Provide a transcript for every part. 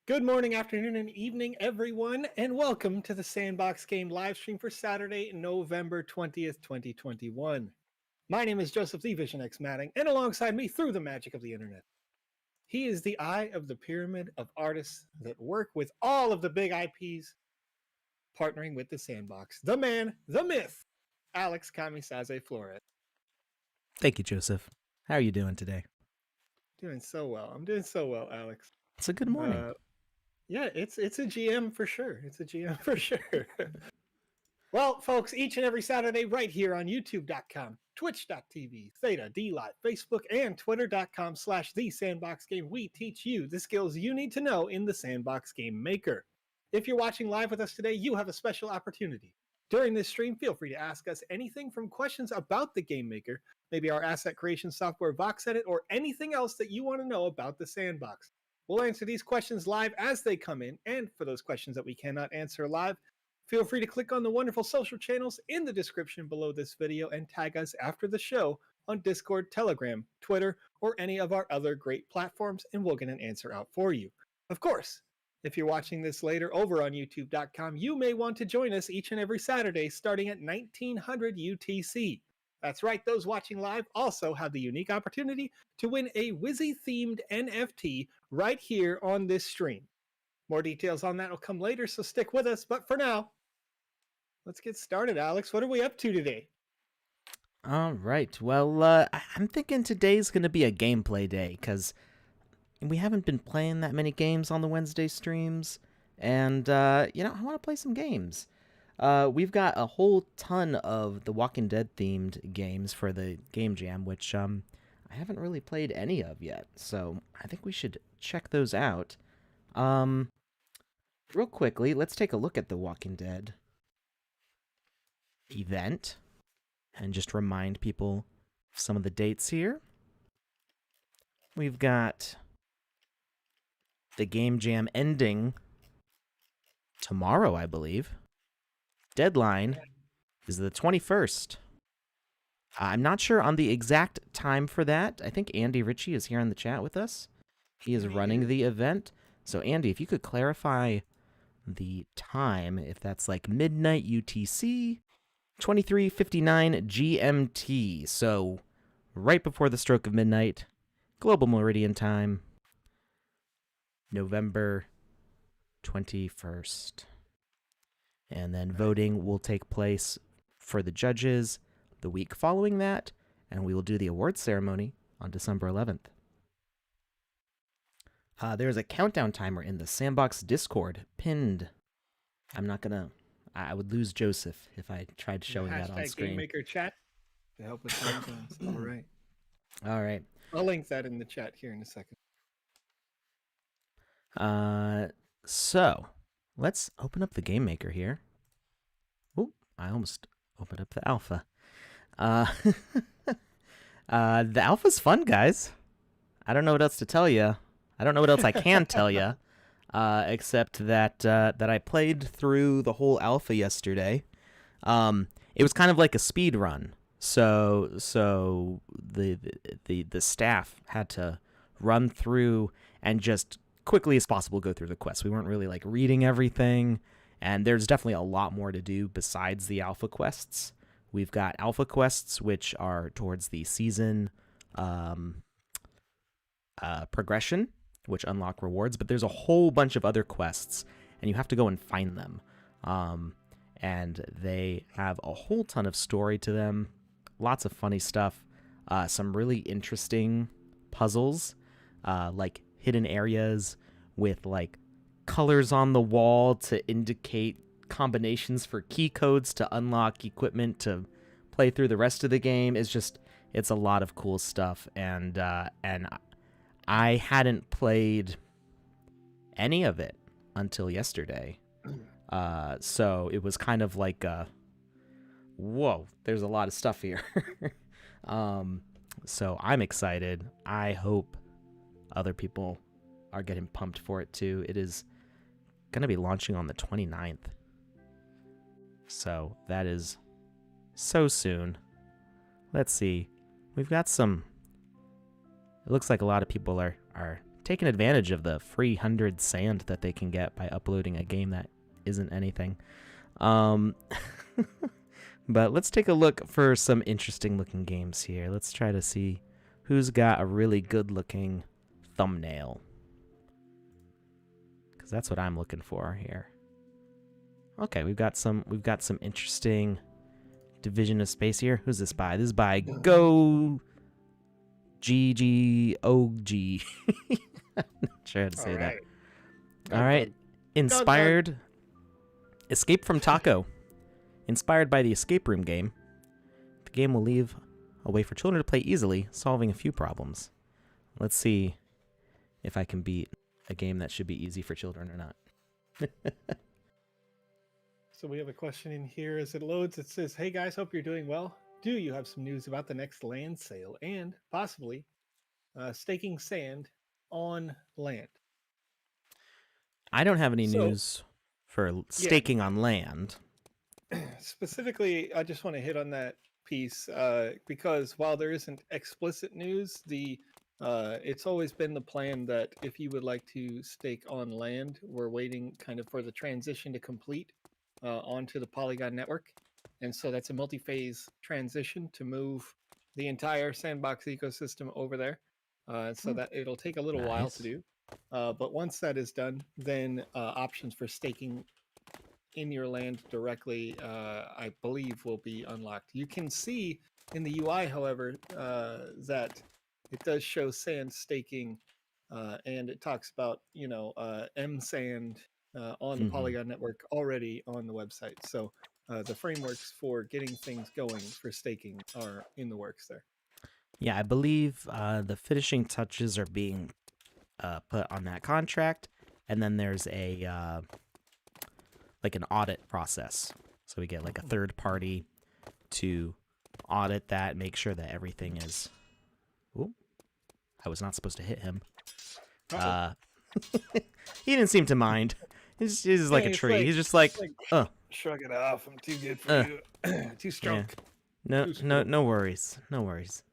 Good morning, afternoon, and evening, everyone, and welcome to the Sandbox Game live stream for Saturday, November 20th, 2021. My name is Joseph the Vision X Matting, and alongside me through the magic of the internet, he is the eye of the pyramid of artists that work with all of the big IPs, partnering with the Sandbox. The man, the myth, Alex Florez. Thank you, Joseph. How are you doing today? Doing so well. I'm doing so well, Alex. It's a good morning. Yeah, it's a GM for sure. It's a GM for sure. Well, folks, each and every Saturday right here on youtube.com, twitch.tv, Theta, DLive, Facebook, and twitter.com/the Sandbox Game, we teach you the skills you need to know in the Sandbox Game Maker. If you're watching live with us today, you have a special opportunity. During this stream, feel free to ask us anything from questions about the Game Maker, maybe our asset creation software VoxEdit, or anything else that you want to know about the Sandbox. We'll answer these questions live as they come in, and for those questions that we cannot answer live, feel free to click on the wonderful social channels in the description below this video and tag us after the show on Discord, Telegram, Twitter, or any of our other great platforms, and we'll get an answer out for you. Of course, if you're watching this later over on youtube.com, you may want to join us each and every Saturday starting at 1900 UTC. That's right, those watching live also have the unique opportunity to win a Wizzy-themed NFT right here on this stream. More details on that will come later, so stick with us. But for now, let's get started, Alex. What are we up to today? All right. Well, I'm thinking today's going to be a gameplay day because we haven't been playing that many games on the Wednesday streams. And, I want to play some games. We've got a whole ton of the Walking Dead themed games for the Game Jam, which I haven't really played any of yet. So I think we should check those out. Real quickly, let's take a look at the Walking Dead event and just remind people of some of the dates here. We've got the Game Jam ending tomorrow, I believe. Deadline is the 21st. I'm not sure on the exact time for that. I think Andy Ritchie is here in the chat with us. He is running the event. So, Andy, if you could clarify the time, if that's like midnight UTC, 23:59 GMT. So, right before the stroke of midnight, Global Meridian time, November 21st. And then voting will take place for the judges the week following that, and we will do the awards ceremony on December 11th. There's a countdown timer in the Sandbox Discord pinned. I would lose Joseph if I tried showing that on screen. Game Maker chat to help with countdowns. All right. All right. I'll link that in the chat here in a second. So let's open up the Game Maker here. Oop, I almost opened up the alpha. The alpha's fun, guys. I don't know what else to tell you. I don't know what else I can tell you, except that I played through the whole alpha yesterday. It was kind of like a speed run. So the staff had to run through and just quickly as possible go through the quests. We weren't really like reading everything, and there's definitely a lot more to do besides the alpha quests. We've got alpha quests, which are towards the season progression, which unlock rewards, but there's a whole bunch of other quests, and you have to go and find them. And they have a whole ton of story to them, lots of funny stuff, some really interesting puzzles, like hidden areas with like colors on the wall to indicate combinations for key codes to unlock equipment to play through the rest of the game. It's a lot of cool stuff, and I hadn't played any of it until yesterday. So it was kind of like, whoa, there's a lot of stuff here. So I'm excited. I hope other people are getting pumped for it too. It is going to be launching on the 29th. So that is so soon. Let's see. We've got some... It looks like a lot of people are taking advantage of the free 100 sand that they can get by uploading a game that isn't anything. But let's take a look for some interesting looking games here. Let's try to see who's got a really good looking thumbnail, because that's what I'm looking for here. Okay, we've got some interesting Division of Space here. Who's this by? This is by Go GGOG. I'm not sure how to say that. All right. Inspired. Escape from Taco. Inspired by the escape room game, the game will leave a way for children to play easily, solving a few problems. Let's see if I can beat a game that should be easy for children or not. So we have a question in here as it loads. It says, "Hey guys, hope you're doing well. Do you have some news about the next land sale and possibly staking sand on land?" I don't have any news for staking on land. Specifically, I just want to hit on that piece because while there isn't explicit news, it's always been the plan that if you would like to stake on land, we're waiting kind of for the transition to complete onto the Polygon network. And so that's a multi-phase transition to move the entire Sandbox ecosystem over there. So that it'll take a little while to do. But once that is done, then options for staking in your land directly, I believe, will be unlocked. You can see in the UI, however, that it does show sand staking, and it talks about, M-Sand on the Polygon network already on the website. So the frameworks for getting things going for staking are in the works there. Yeah, I believe the finishing touches are being put on that contract, and then there's a like an audit process. So we get like a third party to audit that, make sure that everything is. Ooh, I was not supposed to hit him. He didn't seem to mind. He's just like a tree. He's just like, shrug it off. I'm too good for you. Too strong. Yeah. No worries. No worries.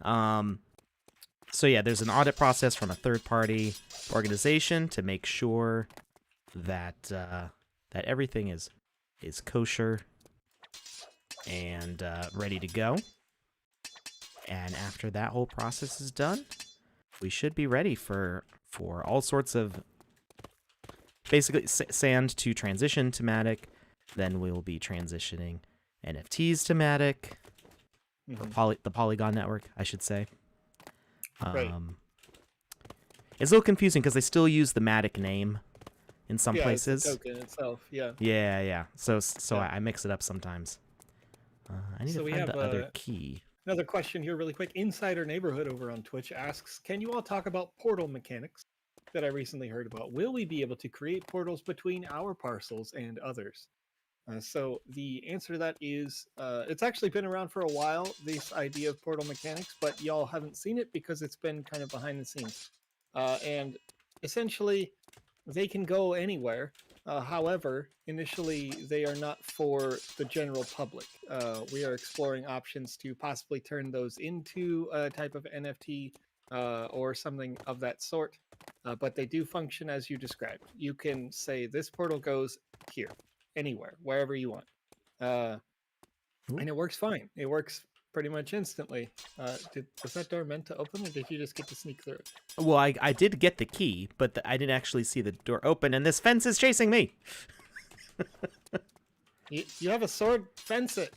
So yeah, there's an audit process from a third party organization to make sure that that everything is kosher and ready to go. And after that whole process is done, we should be ready for all sorts of basically sand to transition to Matic. Then we will be transitioning NFTs to Matic, or the Polygon network, I should say. Right. It's a little confusing because they still use the Matic name in some places. It's the token itself, yeah. Yeah. So I mix it up sometimes. I need to find the other key. Another question here really quick. Insider Neighborhood over on Twitch asks, can you all talk about portal mechanics that I recently heard about? Will we be able to create portals between our parcels and others? So the answer to that is, it's actually been around for a while, this idea of portal mechanics, but y'all haven't seen it because it's been kind of behind the scenes. And essentially, they can go anywhere. However, initially, they are not for the general public. We are exploring options to possibly turn those into a type of NFT or something of that sort. But they do function as you described. You can say this portal goes here, anywhere, wherever you want. And it works fine. It works pretty much instantly. Was that door meant to open, or did you just get to sneak through it? Well, I did get the key, but I didn't actually see the door open, and this fence is chasing me. You have a sword. Fence it.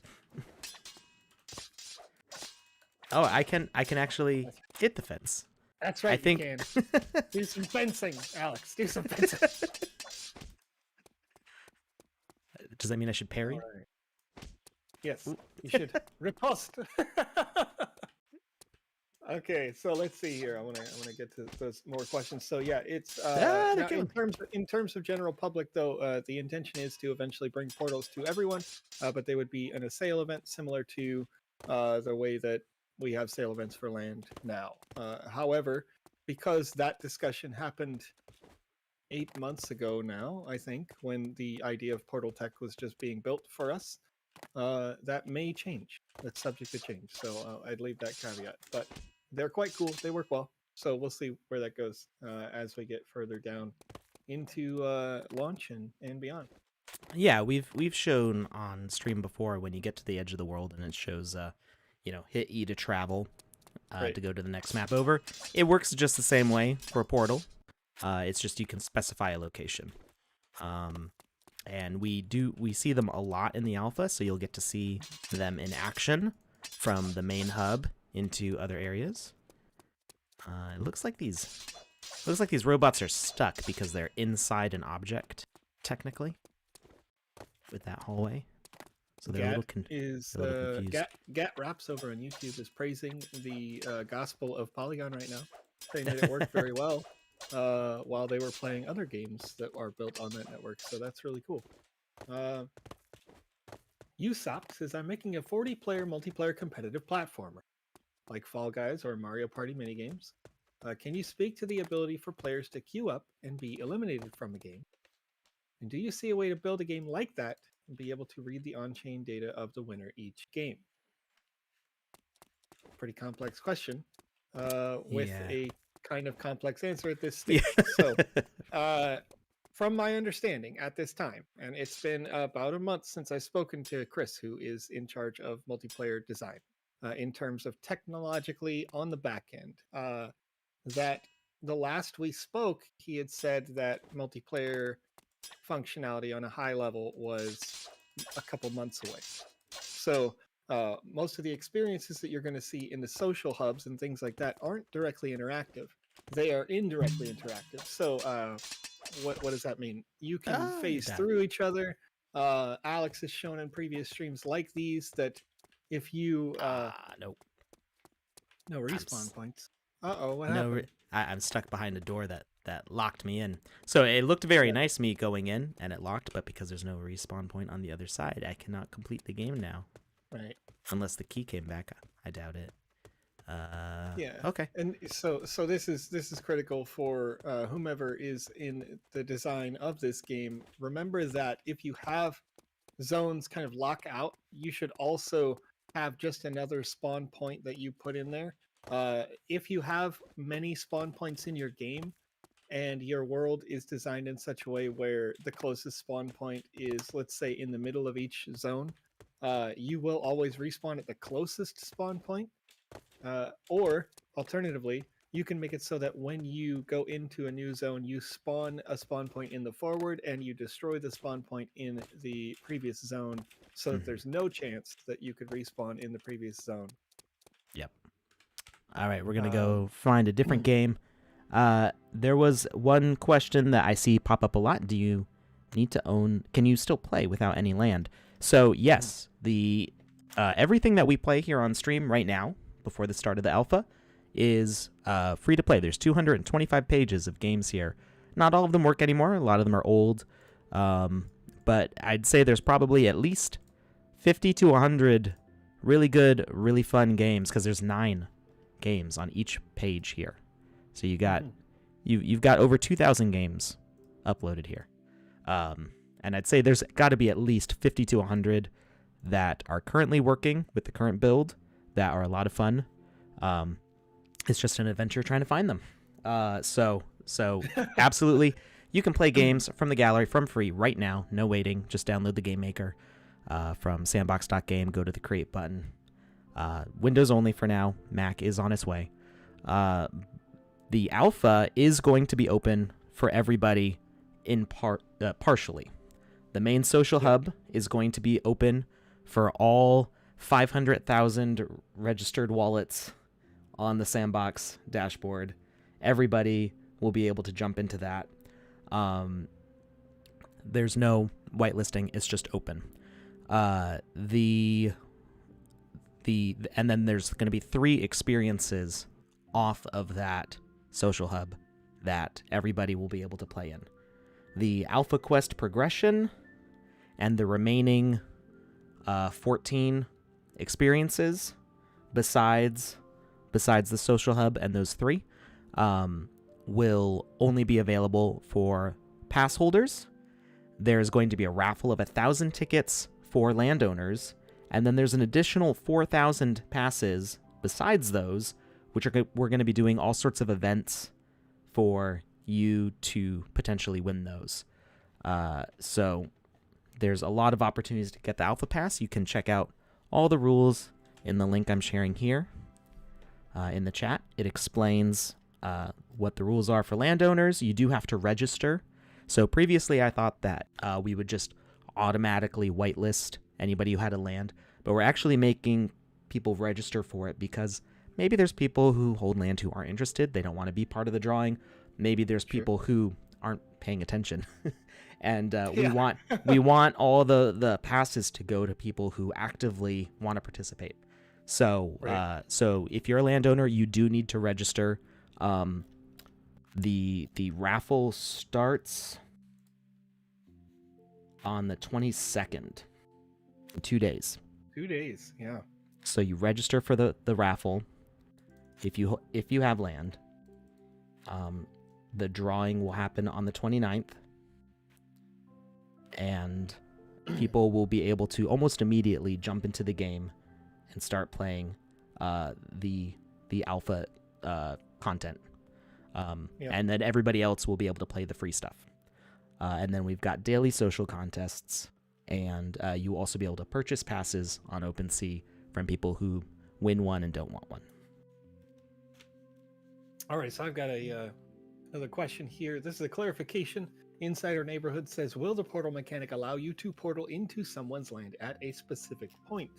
Oh, I can actually hit the fence. That's right. I think. You can. Do some fencing, Alex. Do some fencing. Does that mean I should parry? Right. Yes, you should. Riposte. Okay, so let's see here. I want to get to those more questions. So yeah, it's now in terms of general public though, the intention is to eventually bring portals to everyone, but they would be in a sale event similar to the way that we have sale events for land now. However, because that discussion happened 8 months ago now, I think, when the idea of portal tech was just being built for us, that may change. That's subject to change. So I'd leave that caveat. But they're quite cool. They work well. So we'll see where that goes as we get further down into launch and beyond. Yeah, we've shown on stream before when you get to the edge of the world and it shows, hit E to travel Right. to go to the next map over. It works just the same way for a portal. It's just you can specify a location. And we see them a lot in the alpha, so you'll get to see them in action from the main hub into other areas. It looks like these robots are stuck because they're inside an object, technically, with that hallway. So they're a little confused. Gat Raps over on YouTube is praising the gospel of Polygon right now, saying that it worked very well while they were playing other games that are built on that network. So that's really cool. Usopp says, I'm making a 40-player multiplayer competitive platformer, like Fall Guys or Mario Party minigames. Can you speak to the ability for players to queue up and be eliminated from a game? And do you see a way to build a game like that and be able to read the on-chain data of the winner each game? Pretty complex question with a kind of complex answer at this stage. So from my understanding at this time, and it's been about a month since I've spoken to Chris, who is in charge of multiplayer design in terms of technologically on the back end, that the last we spoke, he had said that multiplayer functionality on a high level was a couple months away. So most of the experiences that you're going to see in the social hubs and things like that aren't directly interactive. They are indirectly interactive. So what does that mean? You can phase through each other. Alex has shown in previous streams like these that if you no respawn points. What happened? I'm stuck behind a door that locked me in. So it looked very nice me going in and it locked, but because there's no respawn point on the other side, I cannot complete the game now. Right. Unless the key came back. I doubt it. Okay. And so this is critical for whomever is in the design of this game. Remember that if you have zones kind of lock out, you should also have just another spawn point that you put in there. If you have many spawn points in your game and your world is designed in such a way where the closest spawn point is, let's say, in the middle of each zone, you will always respawn at the closest spawn point. Or alternatively, you can make it so that when you go into a new zone, you spawn a spawn point in the forward and you destroy the spawn point in the previous zone so that there's no chance that you could respawn in the previous zone. Yep. All right, we're going to go find a different game. There was one question that I see pop up a lot. Do you need to own... Can you still play without any land? So, yes, the everything that we play here on stream right now, before the start of the alpha, is free to play. There's 225 pages of games here. Not all of them work anymore. A lot of them are old. But I'd say there's probably at least 50 to 100 really good, really fun games, because there's 9 games on each page here. So you've got over 2,000 games uploaded here. And I'd say there's got to be at least 50 to 100 that are currently working with the current build that are a lot of fun. It's just an adventure trying to find them. So absolutely, you can play games from the gallery from free right now. No waiting. Just download the game maker from sandbox.game. Go to the create button. Windows only for now. Mac is on its way. The alpha is going to be open for everybody in partially. The main social hub is going to be open for all 500,000 registered wallets on the Sandbox dashboard. Everybody will be able to jump into that. There's no whitelisting. It's just open. And then there's going to be 3 experiences off of that social hub that everybody will be able to play in. The Alpha Quest progression and the remaining 14 experiences besides the social hub and those 3 will only be available for pass holders. There's going to be a raffle of 1,000 tickets for landowners, and then there's an additional 4,000 passes besides those we're going to be doing all sorts of events for you to potentially win those. So there's a lot of opportunities to get the Alpha Pass. You can check out all the rules in the link I'm sharing here in the chat. It explains what the rules are for landowners. You do have to register. So previously I thought that we would just automatically whitelist anybody who had a land, but we're actually making people register for it because maybe there's people who hold land who aren't interested. They don't want to be part of the drawing. Maybe there's people who aren't paying attention. And we want all the passes to go to people who actively want to participate. So so if you're a landowner, you do need to register. The raffle starts on the 22nd, in 2 days. 2 days, yeah. So you register for the raffle. If you have land, the drawing will happen on the 29th, and people will be able to almost immediately jump into the game and start playing the alpha content. And then everybody else will be able to play the free stuff. And then we've got daily social contests, and you will also be able to purchase passes on OpenSea from people who win one and don't want one. All right, so I've got another question here. This is a clarification. Insider Neighborhood says, will the portal mechanic allow you to portal into someone's land at a specific point?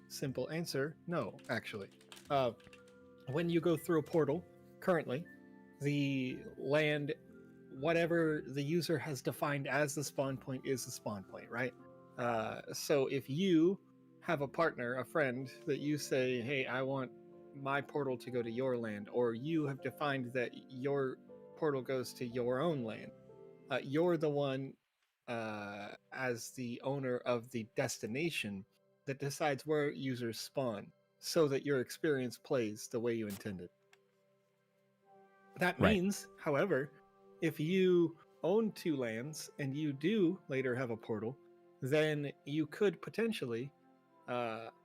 Simple answer, no, actually. When you go through a portal, currently, the land, whatever the user has defined as the spawn point is the spawn point, right? So if you have a partner, a friend, that you say, hey, I want my portal to go to your land, or you have defined that your portal goes to your own land, you're the one as the owner of the destination that decides where users spawn so that your experience plays the way you intended. That means, however, if you own 2 lands and you do later have a portal, then you could potentially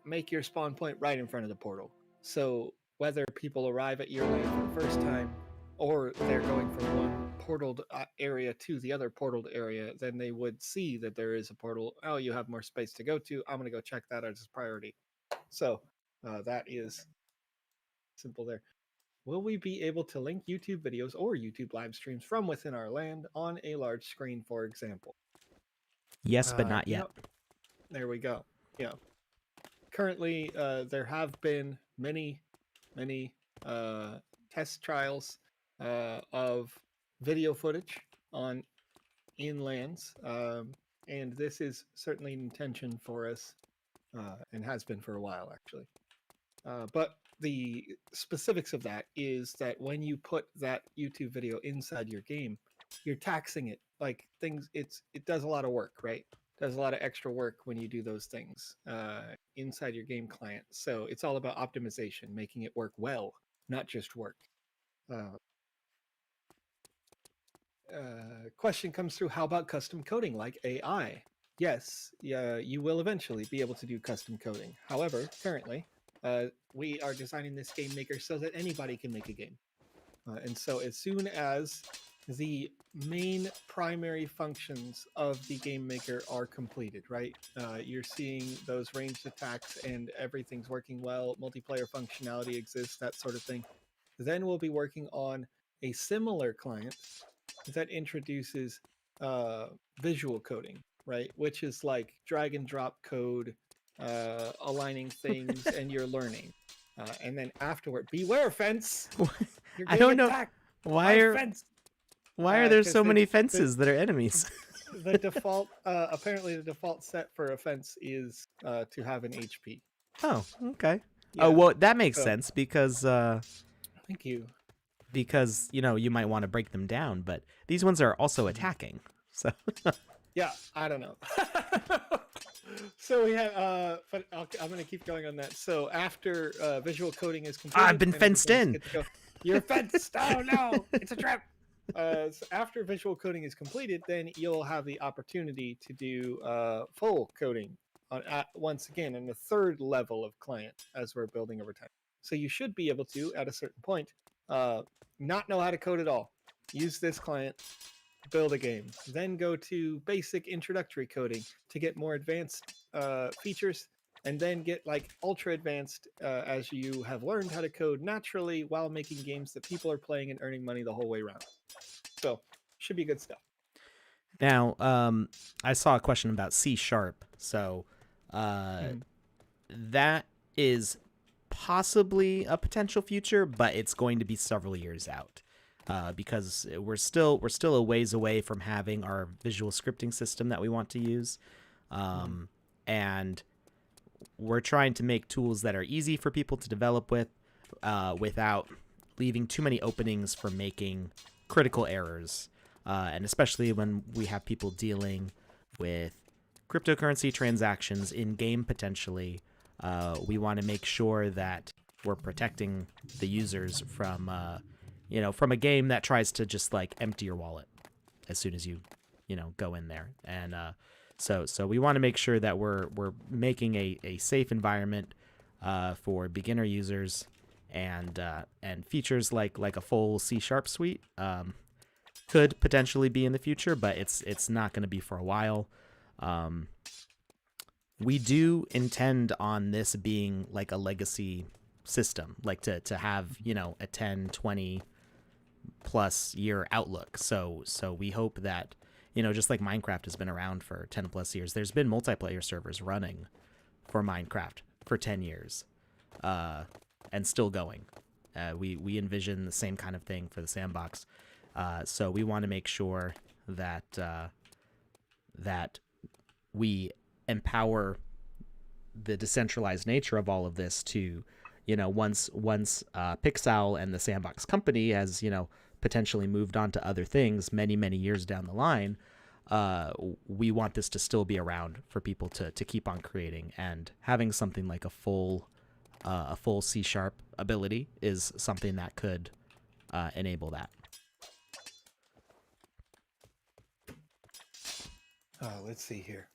make your spawn point right in front of the portal. So whether people arrive at your land for the first time or they're going from one portaled area to the other portaled area, then they would see that there is a portal. Oh, you have more space to go to. I'm going to go check that out as a priority. So that is simple there. Will we be able to link YouTube videos or YouTube live streams from within our land on a large screen, for example? Yes, but not yet. There we go. Yeah. Currently, there have been many test trials of video footage in lands, and this is certainly an intention for us, and has been for a while, actually. But the specifics of that is that when you put that YouTube video inside your game, you're taxing it. Like it does a lot of work, right? Does a lot of extra work when you do those things inside your game client. So it's all about optimization, making it work well, not just work. Question comes through, how about custom coding like AI? Yes, you will eventually be able to do custom coding. However, currently, we are designing this game maker so that anybody can make a game. And so as soon as the main primary functions of the game maker are completed, right? You're seeing those ranged attacks and everything's working well, multiplayer functionality exists, that sort of thing. Then we'll be working on a similar client that introduces visual coding, right? Which is like drag and drop code, aligning things, and you're learning. And then afterward, beware fence! You're I don't know why are there so many fences that are enemies? The default, apparently the default set for a fence is to have an HP. Oh, okay. Yeah. Oh, well, that makes sense because thank you. Because you might want to break them down, but these ones are also attacking. So yeah, I don't know. So we have, but I'm going to keep going on that. So after visual coding is completed, I've been fenced in. You're fenced. Oh no, it's a trap. So after visual coding is completed, then you'll have the opportunity to do full coding once again in the 3rd level of client as we're building over time. So you should be able to, at a certain point, not know how to code at all. Use this client, build a game, then go to basic introductory coding to get more advanced features, and then get like ultra advanced as you have learned how to code naturally while making games that people are playing and earning money the whole way around. So should be good stuff. Now, I saw a question about C#. So that is possibly a potential future, but it's going to be several years out because we're still a ways away from having our visual scripting system that we want to use, and we're trying to make tools that are easy for people to develop with without leaving too many openings for making critical errors. And especially when we have people dealing with cryptocurrency transactions in game potentially, we want to make sure that we're protecting the users from, from a game that tries to just like empty your wallet as soon as you go in there. And so we want to make sure that we're making a safe environment for beginner users, and features like a full C# suite. Could potentially be in the future, but it's not going to be for a while. We do intend on this being like a legacy system, like to have, a 10, 20 plus year outlook. So we hope that, just like Minecraft has been around for 10 plus years, there's been multiplayer servers running for Minecraft for 10 years and still going. We envision the same kind of thing for the Sandbox. So we want to make sure that that we empower the decentralized nature of all of this to, once Pixel and the Sandbox company has, potentially moved on to other things many years down the line, we want this to still be around for people to keep on creating, and having something like a full C# ability is something that could enable that. Let's see here.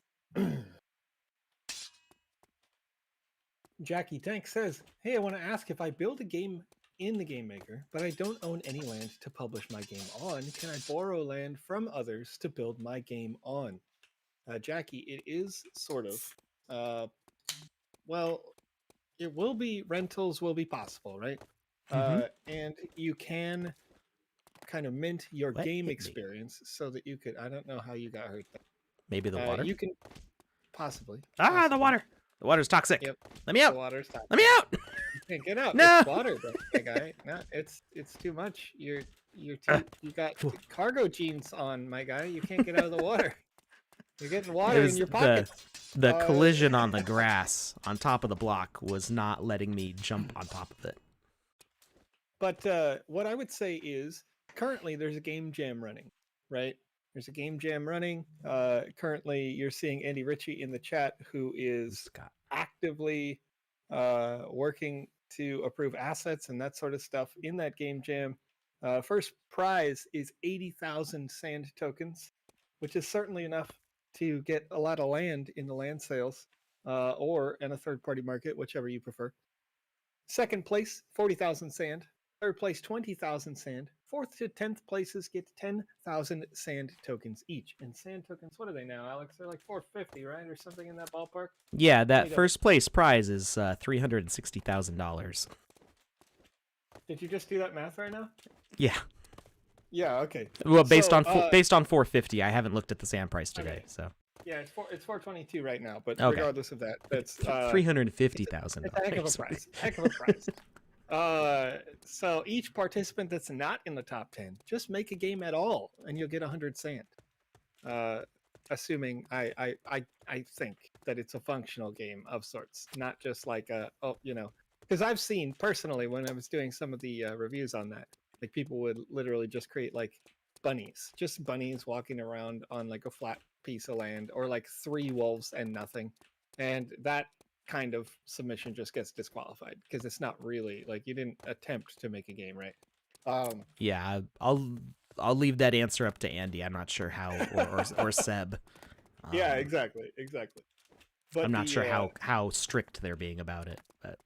Jackie Tank says, hey, I want to ask, if I build a game in the Game Maker, but I don't own any land to publish my game on, can I borrow land from others to build my game on? Jackie, it is sort of. Well, it will be, rentals will be possible, right? And you can kind of mint your game experience so that you could, I don't know how you got hurt there. Maybe the water? You can possibly. The water. The water's toxic. Yep. Let me out. The water's toxic. Let me out. You can't get out. No. It's water, guy. No, it's too much. You got cargo jeans on, my guy. You can't get out of the water. You're getting water in your pockets. The collision on the grass on top of the block was not letting me jump on top of it. But what I would say is, currently there's a game jam running, right? There's a game jam running. Currently, you're seeing Andy Ritchie in the chat, who is actively working to approve assets and that sort of stuff in that game jam. First prize is 80,000 sand tokens, which is certainly enough to get a lot of land in the land sales or in a third-party market, whichever you prefer. Second place, 40,000 sand. Third place, 20,000 sand. Fourth to 10th places get 10,000 sand tokens each. And sand tokens, what are they now, Alex? They're like 450, right? Or something in that ballpark? Yeah, that first place prize is $360,000. Did you just do that math right now? Yeah. Yeah, okay. Well, based on 450. I haven't looked at the sand price today, okay. So. Yeah, it's 422 right now, but okay. Regardless of that, that's $350,000. It's a heck of a price. Heck of a price. So each participant that's not in the top 10, just make a game at all, and you'll get 100 sand. Assuming I think that it's a functional game of sorts, not just like because I've seen personally when I was doing some of the reviews on that, like people would literally just create like just bunnies walking around on like a flat piece of land, or like 3 wolves and nothing, and that kind of submission just gets disqualified because it's not really like you didn't attempt to make a game, right? Yeah, I'll leave that answer up to Andy. I'm not sure how, or Seb. Yeah, exactly. But I'm not sure how strict they're being about it, but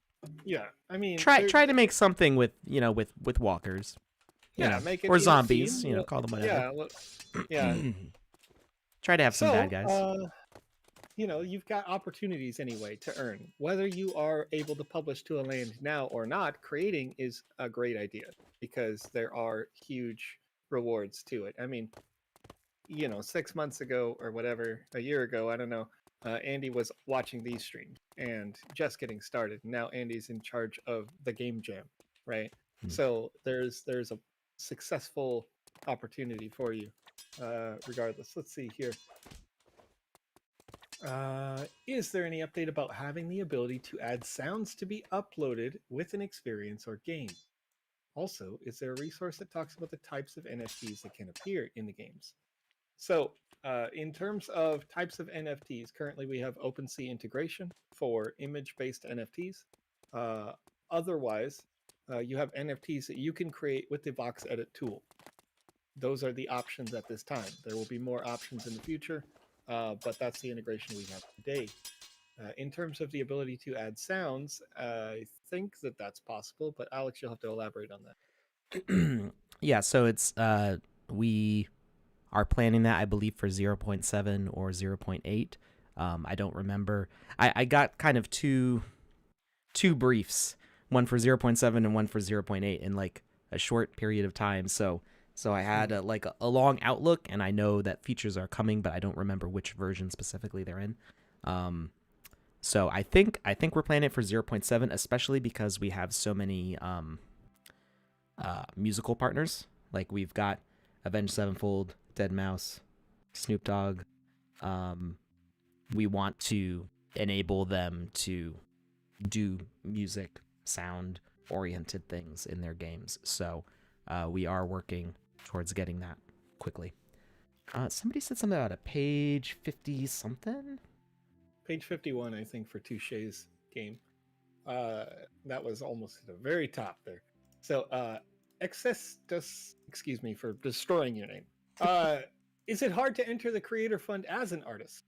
Yeah, I mean, Try to make something with with walkers, yeah, make it or theme. zombies, call them whatever. Yeah, yeah. Try to have some bad So, guys. you've got opportunities anyway to earn. Whether you are able to publish to a land now or not, creating is a great idea because there are huge rewards to it. I mean, 6 months ago or whatever, a year ago, I don't know, Andy was watching these streams and just getting started. Now Andy's in charge of the game jam, right? Hmm. So there's a successful opportunity for you, regardless. Let's see here. Is there any update about having the ability to add sounds to be uploaded with an experience or game? Also, is there a resource that talks about the types of NFTs that can appear in the games? So, in terms of types of NFTs, currently we have OpenSea integration for image-based NFTs. Otherwise, you have NFTs that you can create with the VoxEdit tool. Those are the options at this time. There will be more options in the future, but that's the integration we have today. In terms of the ability to add sounds, I think that that's possible, but Alex, you'll have to elaborate on that. Yeah, so it's we are planning that, I believe, for 0.7 or 0.8. I don't remember. I got kind of two briefs, one for 0.7 and one for 0.8 in like a short period of time. So I had a long outlook, and I know that features are coming, but I don't remember which version specifically they're in. So I think we're planning it for 0.7, especially because we have so many musical partners. Like we've got Avenged Sevenfold, Deadmau5, Snoop Dogg. We want to enable them to do music, sound oriented things in their games. So we are working towards getting that quickly. Somebody said something about a page 50 something. Page 51, I think, for Touche's game. That was almost at the very top there. So, excuse me for destroying your name. Is it hard to enter the Creator Fund as an artist?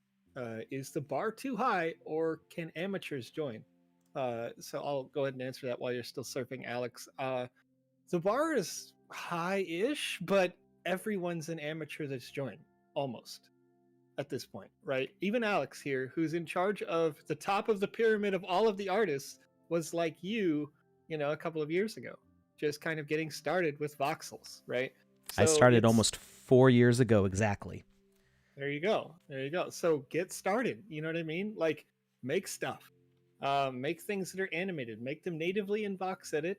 Is the bar too high, or can amateurs join? So I'll go ahead and answer that while you're still surfing, Alex. The bar is high-ish, but everyone's an amateur that's joined, almost, at this point, right? Even Alex here, who's in charge of the top of the pyramid of all of the artists, was like you, a couple of years ago, just kind of getting started with voxels, right? I started almost 4 years ago exactly. There you go. So get started. You know what I mean? Like, make stuff. Make things that are animated. Make them natively in VoxEdit.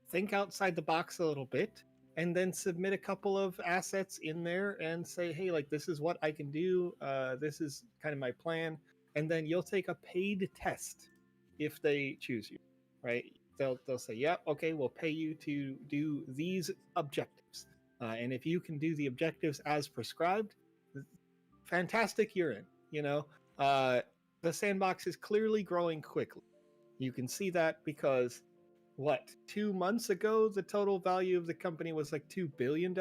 Think outside the box a little bit, and then submit a couple of assets in there and say, hey, like, this is what I can do. This is kind of my plan. And then you'll take a paid test if they choose you, right? They'll say, yeah, okay, we'll pay you to do these objectives. And if you can do the objectives as prescribed, fantastic, you're in. The sandbox is clearly growing quickly. You can see that because 2 months ago the total value of the company was like $2 billion,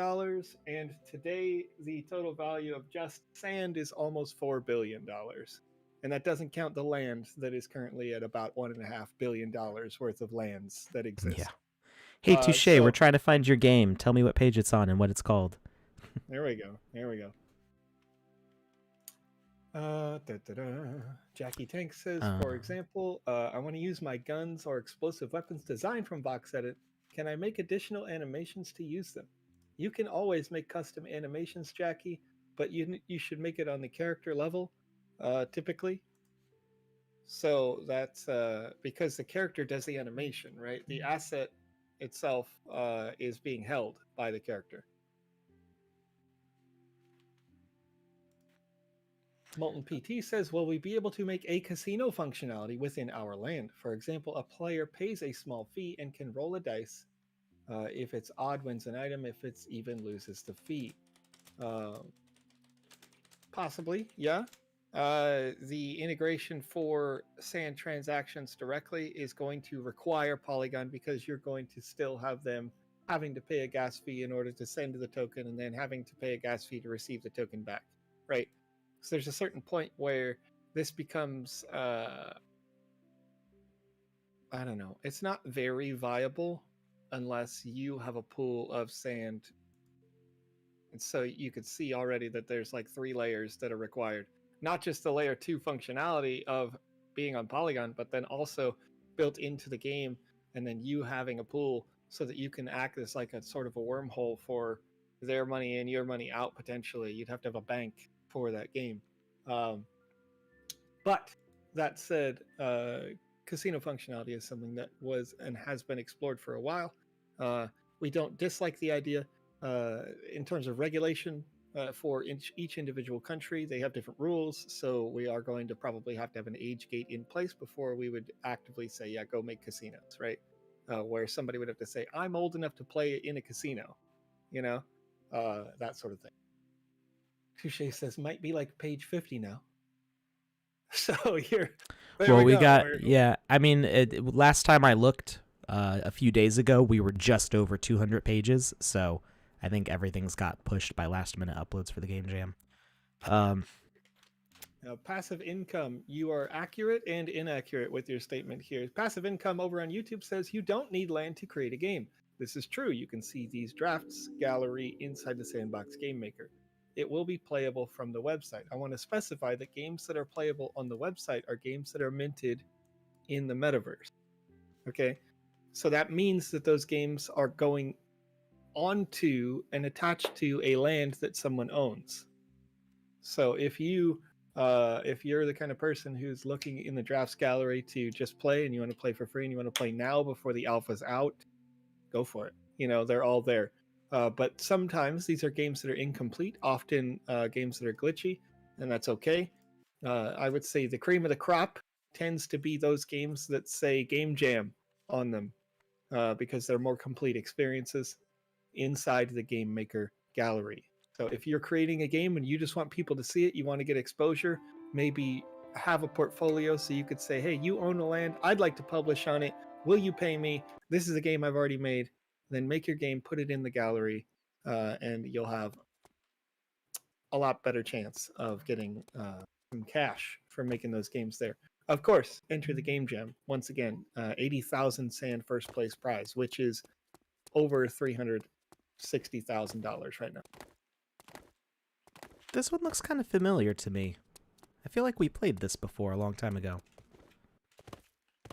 and today the total value of just sand is almost $4 billion, and that doesn't count the land that is currently at about $1.5 billion worth of lands that exist. Yeah. Hey, Touche, we're trying to find your game. Tell me what page it's on and what it's called. There we go. Jackie Tank says, for example, I want to use my guns or explosive weapons designed from VoxEdit. Can I make additional animations to use them? You can always make custom animations, Jackie, but you should make it on the character level, typically. So that's because the character does the animation, right? The asset itself is being held by the character. Molten PT says, will we be able to make a casino functionality within our land? For example, a player pays a small fee and can roll a dice. If it's odd, wins an item. If it's even, loses the fee. Possibly, yeah. The integration for sand transactions directly is going to require Polygon, because you're going to still have them having to pay a gas fee in order to send the token, and then having to pay a gas fee to receive the token back, right? So there's a certain point where this becomes I don't know. It's not very viable unless you have a pool of sand. And so you could see already that there's like 3 layers that are required. Not just the layer 2 functionality of being on Polygon, but then also built into the game, and then you having a pool so that you can act as like a sort of a wormhole for their money in, your money out potentially. You'd have to have a bank for that game. Um, but that said, casino functionality is something that was and has been explored for a while. We don't dislike the idea. In terms of regulation, for each individual country, they have different rules. So we are going to probably have to have an age gate in place before we would actively say, yeah, go make casinos, right? Where somebody would have to say, I'm old enough to play in a casino, you know, that sort of thing. Touche says, might be like page 50 now. So you're there. Well, we we go. got, yeah. I mean, last time I looked, a few days ago, we were just over 200 pages. So I think everything's got pushed by last minute uploads for the game jam. Now, passive income, you are accurate and inaccurate with your statement here. Passive income over on YouTube says you don't need land to create a game. This is true. You can see these drafts gallery inside the Sandbox Game Maker. It will be playable from the website. I want to specify that games that are playable on the website are games that are minted in the metaverse. Okay, so that means that those games are going onto and attached to a land that someone owns. So if you're the kind of person who's looking in the drafts gallery to just play, and you want to play for free, and you want to play now before the alpha's out, go for it. You know, they're all there. But sometimes these are games that are incomplete, often games that are glitchy, and that's okay. I would say the cream of the crop tends to be those games that say Game Jam on them, because they're more complete experiences inside the Game Maker gallery. So if you're creating a game and you just want people to see it, you want to get exposure, maybe have a portfolio so you could say, hey, you own a land, I'd like to publish on it. Will you pay me? This is a game I've already made. Then make your game, put it in the gallery, and you'll have a lot better chance of getting some cash for making those games there. Of course, enter the Game Jam. Once again, 80,000 sand first place prize, which is over $360,000 right now. This one looks kind of familiar to me. I feel like we played this before a long time ago.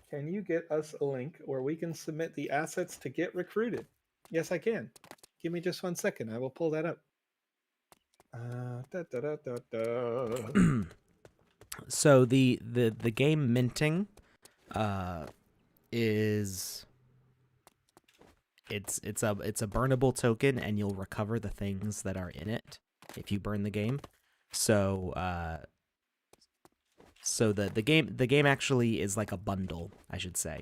Can you get us a link where we can submit the assets to get recruited? Yes, I can. Give me just 1 second. I will pull that up. So the game minting is it's a burnable token, and you'll recover the things that are in it if you burn the game. So the game actually is like a bundle, I should say.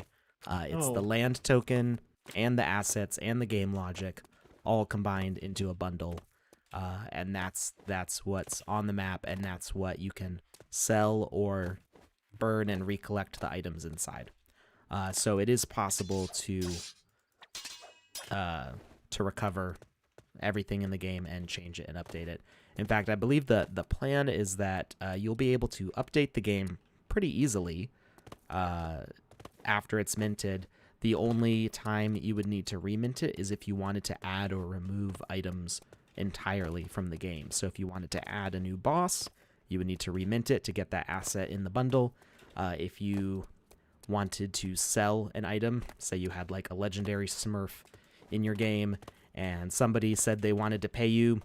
It's the land token and the assets and the game logic all combined into a bundle. And that's what's on the map, and that's what you can sell or burn and recollect the items inside. So it is possible to recover everything in the game and change it and update it. In fact, I believe the plan is that you'll be able to update the game pretty easily after it's minted. The only time you would need to remint it is if you wanted to add or remove items entirely from the game. So if you wanted to add a new boss, you would need to remint it to get that asset in the bundle. If you wanted to sell an item, say you had like a legendary Smurf in your game, and somebody said they wanted to pay you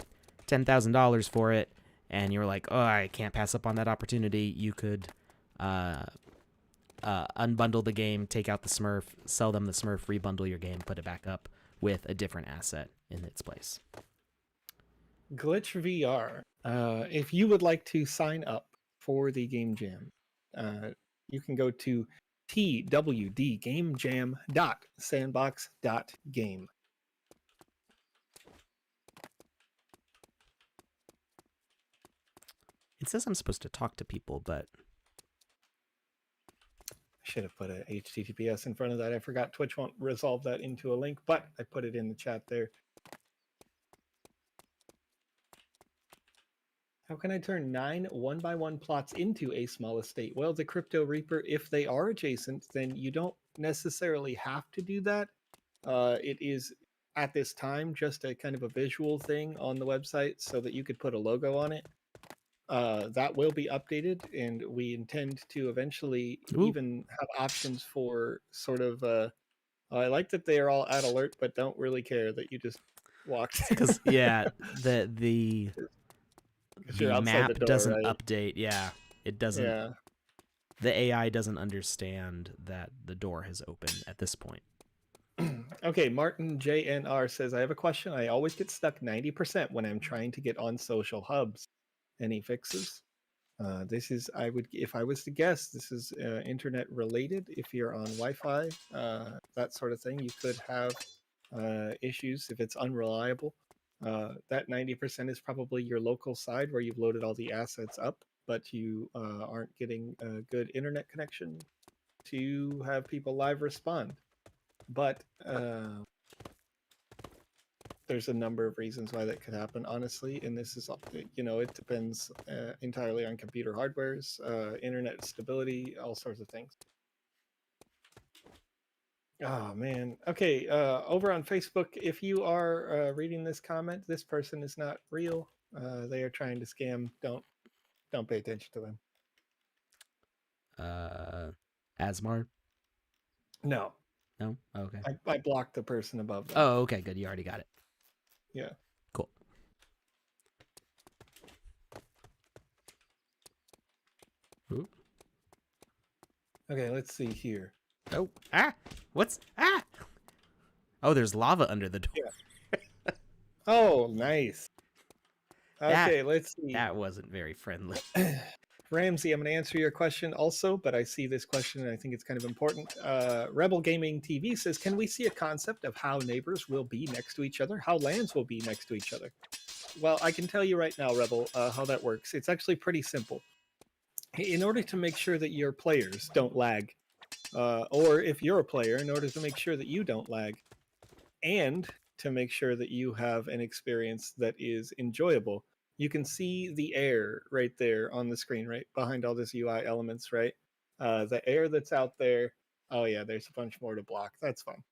$10,000 for it, and you're like, oh, I can't pass up on that opportunity, you could unbundle the game, take out the Smurf, sell them the Smurf, rebundle your game, put it back up with a different asset in its place. Glitch VR. If you would like to sign up for the Game Jam, you can go to twdgamejam.sandbox.game. It says I'm supposed to talk to people, but I should have put a HTTPS in front of that. I forgot Twitch won't resolve that into a link, but I put it in the chat there. How can I turn 9 1x1 plots into a small estate? Well, the Crypto Reaper, if they are adjacent, then you don't necessarily have to do that. It is at this time just a kind of a visual thing on the website so that you could put a logo on it. That will be updated, and we intend to eventually Ooh. even have options for sort of. I like that they are all at alert, but don't really care that you just walked. Because yeah, the You're outside the map door, doesn't right? update. Yeah, it doesn't. Yeah. The AI doesn't understand that the door has opened at this point. Okay, Martin JNR says, I have a question. I always get stuck 90% when I'm trying to get on social hubs. Any fixes? This is, I would, if I was to guess, this is internet related. If you're on Wi-Fi, that sort of thing, you could have issues if it's unreliable. That 90% is probably your local side where you've loaded all the assets up, but you aren't getting a good internet connection to have people live respond. But there's a number of reasons why that could happen, honestly. And this is, it depends entirely on computer hardwares, internet stability, all sorts of things. Oh, man. Okay, over on Facebook, if you are reading this comment, this person is not real. They are trying to scam. Don't pay attention to them. Asmar? No. No? Oh, okay. I blocked the person above them. Oh, okay, good. You already got it. Yeah. Cool. Ooh. Okay, let's see here. Oh, what's Oh, there's lava under the door. Yeah. Oh, nice. Okay, let's see. That wasn't very friendly. Ramsey, I'm going to answer your question also, but I see this question and I think it's kind of important. Rebel Gaming TV says, can we see a concept of how neighbors will be next to each other? How lands will be next to each other? Well, I can tell you right now, Rebel, how that works. It's actually pretty simple. In order to make sure that your players don't lag, or if you're a player, in order to make sure that you don't lag, and to make sure that you have an experience that is enjoyable, you can see the air right there on the screen, right behind all this UI elements, right? The air that's out there. Oh yeah, there's a bunch more to block. That's fine.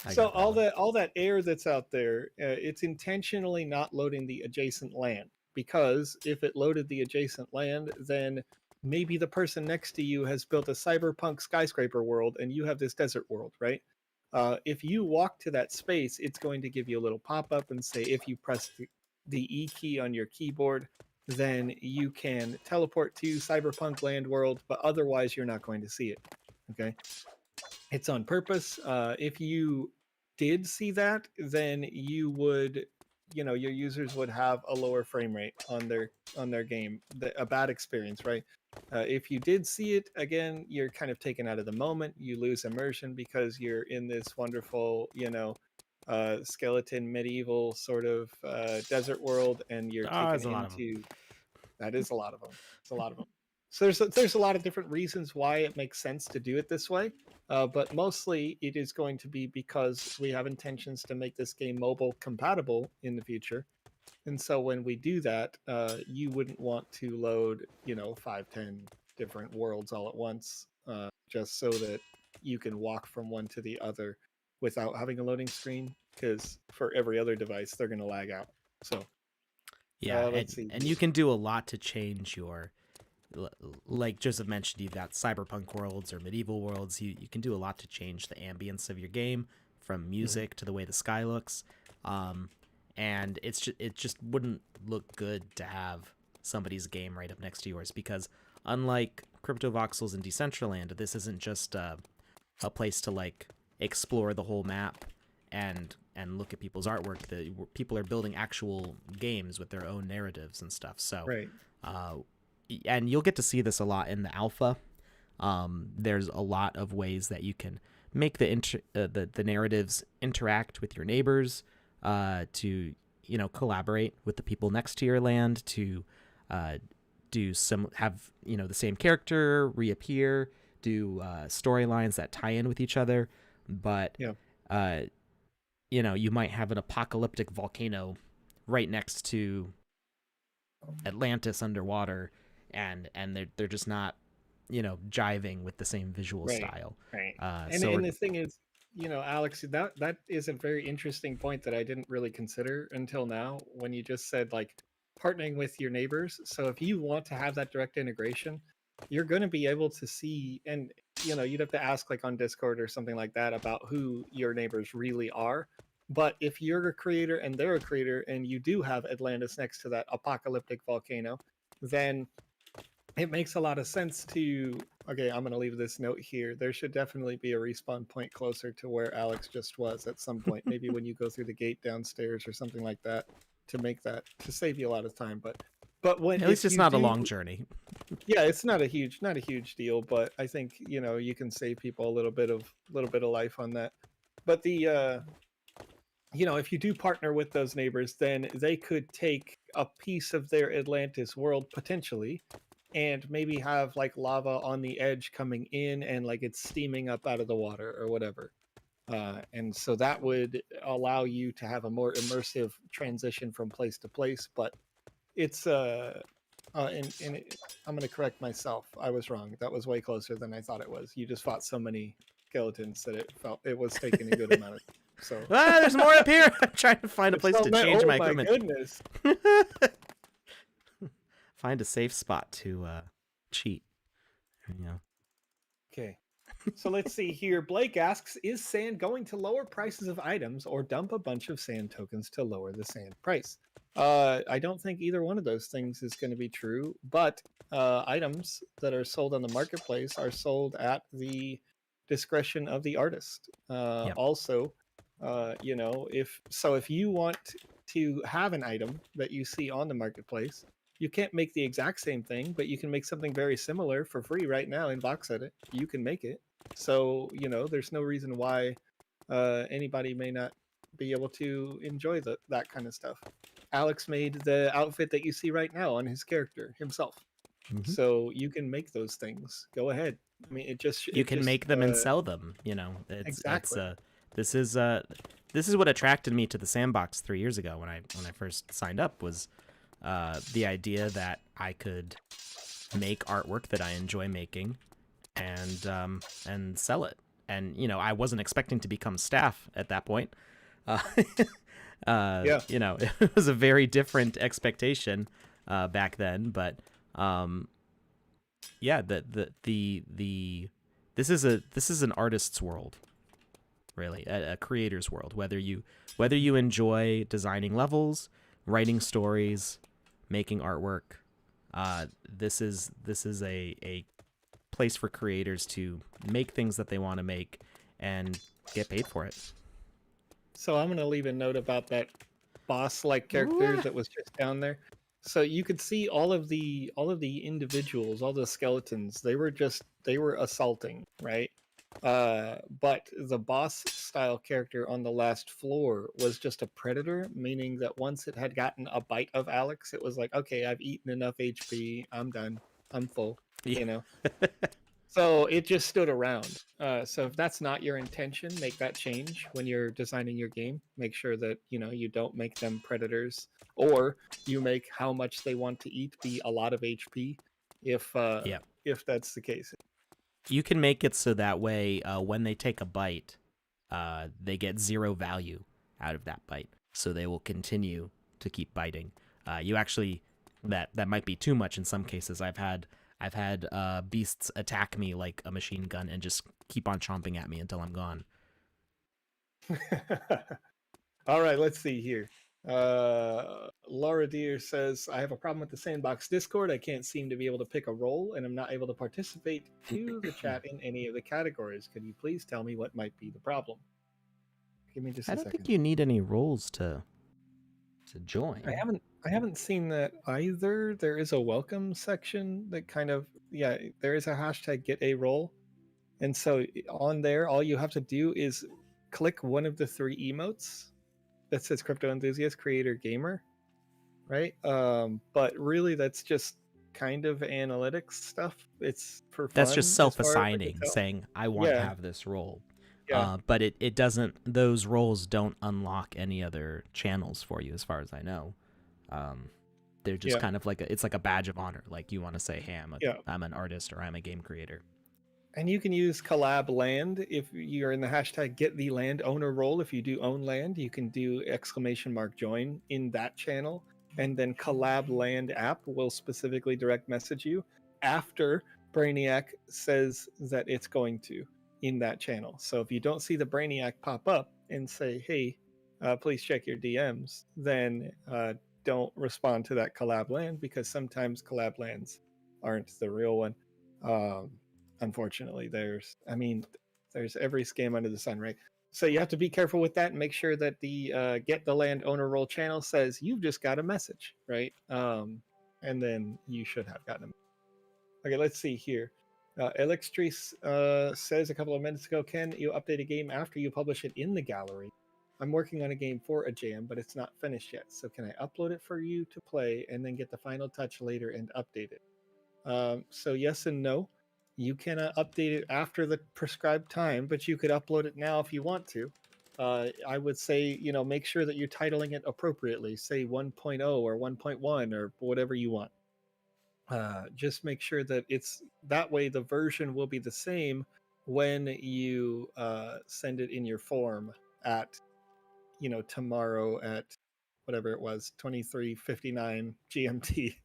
So all that air that's out there, it's intentionally not loading the adjacent land, because if it loaded the adjacent land, then maybe the person next to you has built a cyberpunk skyscraper world and you have this desert world, right? If you walk to that space, it's going to give you a little pop-up and say, if you press the E key on your keyboard, then you can teleport to cyberpunk land world, but otherwise you're not going to see it. Okay. It's on purpose. If you did see that, then you would, your users would have a lower frame rate on their game, a bad experience, right? If you did see it, again, you're kind of taken out of the moment. You lose immersion because you're in this wonderful, skeleton medieval sort of desert world, and you're taken into. That is a lot of them. It's a lot of them. So there's a lot of different reasons why it makes sense to do it this way, but mostly it is going to be because we have intentions to make this game mobile compatible in the future. And so when we do that, you wouldn't want to load, 5-10 different worlds all at once, just so that you can walk from one to the other without having a loading screen, because for every other device, they're going to lag out. So yeah, let's see. And you can do a lot to change your, like Joseph mentioned, you've got cyberpunk worlds or medieval worlds. You can do a lot to change the ambience of your game, from music to the way the sky looks. And it just wouldn't look good to have somebody's game right up next to yours, because unlike Crypto Voxels and Decentraland, this isn't just a place to like explore the whole map and look at people's artwork. People are building actual games with their own narratives and stuff. So, right. And you'll get to see this a lot in the alpha. There's a lot of ways that you can make the narratives interact with your neighbors, to collaborate with the people next to your land, to do have the same character reappear, do storylines that tie in with each other. But you might have an apocalyptic volcano right next to Atlantis underwater, and they're just not jiving with the same visual Right. style. Right. So And the thing is, Alex, that is a very interesting point that I didn't really consider until now when you just said like partnering with your neighbors. So if you want to have that direct integration, you're going to be able to see, and you'd have to ask like on Discord or something like that about who your neighbors really are. But if you're a creator and they're a creator and you do have Atlantis next to that apocalyptic volcano, then it makes a lot of sense to, okay, I'm going to leave this note here. There should definitely be a respawn point closer to where Alex just was at some point, maybe when you go through the gate downstairs or something like that, to make that, to save you a lot of time. But when, at least if it's you not a do, long journey. yeah, it's not a huge deal, but I think you can save people a little bit of life on that. But the if you do partner with those neighbors, then they could take a piece of their Atlantis world potentially and maybe have like lava on the edge coming in and like it's steaming up out of the water or whatever. And so that would allow you to have a more immersive transition from place to place. But it's I'm going to correct myself. I was wrong. That was way closer than I thought it was. You just fought so many skeletons that it was taking a good amount of. So There's more up here. I'm trying to find a place to change my equipment. Goodness. Find a safe spot to cheat. There you go. Okay. So let's see here. Blake asks, is sand going to lower prices of items or dump a bunch of sand tokens to lower the sand price? I don't think either one of those things is going to be true, but items that are sold on the marketplace are sold at the discretion of the artist. Yep. Also, if you want to have an item that you see on the marketplace, you can't make the exact same thing, but you can make something very similar for free right now in VoxEdit. You can make it. So, there's no reason why anybody may not be able to enjoy that kind of stuff. Alex made the outfit that you see right now on his character himself. Mm-hmm. So you can make those things. Go ahead. I mean, you can make them and sell them. Exactly. This is what attracted me to the Sandbox 3 years ago when I first signed up, was the idea that I could make artwork that I enjoy making and sell it. And I wasn't expecting to become staff at that point. Yeah. It was a very different expectation back then, but yeah, this is an artist's world, really, a creator's world. Whether you enjoy designing levels, writing stories, making artwork, this is a place for creators to make things that they want to make and get paid for it. So I'm going to leave a note about that boss-like character that was just down there. So you could see all of the individuals, all the skeletons. They were assaulting, right? But the boss style character on the last floor was just a predator, meaning that once it had gotten a bite of Alex, it was like, okay, I've eaten enough HP. I'm done. I'm full. Yeah. So it just stood around. So if that's not your intention, make that change when you're designing your game. Make sure that you don't make them predators, or you make how much they want to eat be a lot of HP. If that's the case, you can make it so that way when they take a bite, they get 0 value out of that bite, so they will continue to keep biting. You actually that might be too much in some cases. I've had beasts attack me like a machine gun and just keep on chomping at me until I'm gone. All right, let's see here. Laura Deer says, I have a problem with the Sandbox Discord. I can't seem to be able to pick a role, and I'm not able to participate to the chat in any of the categories. Could you please tell me what might be the problem? Give me just a second. I don't think you need any roles to join. I haven't seen that either. There is a welcome section that there is a hashtag get a role. And so on there, all you have to do is click one of the 3 emotes that says crypto enthusiast, creator, gamer, right? But really that's just kind of analytics stuff. It's for fun. That's just self-assigning, saying I want to have this role. Yeah. But it doesn't, those roles don't unlock any other channels for you as far as I know. They're just kind of like it's like a badge of honor. Like you want to say, hey, Yeah. I'm an artist or I'm a game creator. And you can use collab land if you're in the hashtag get the landowner role. If you do own land, you can do !join in that channel. And then collab land app will specifically direct message you after Brainiac says that it's going to in that channel. So if you don't see the Brainiac pop up and say, hey, please check your DMs, then don't respond to that collab land, because sometimes collab lands aren't the real one. Unfortunately, there's every scam under the sun, right? So you have to be careful with that and make sure that the get the landowner role channel says you've just got a message, right? And then you should have gotten a message. Okay, let's see here. Elextris says a couple of minutes ago, can you update a game after you publish it in the gallery? I'm working on a game for a jam, but it's not finished yet. So can I upload it for you to play and then get the final touch later and update it? So yes and no. You can update it after the prescribed time, but you could upload it now if you want to. I would say, make sure that you're titling it appropriately. Say 1.0 or 1.1 or whatever you want. Just make sure that it's that way. The version will be the same when you send it in your form at, tomorrow at whatever it was, 23:59 GMT.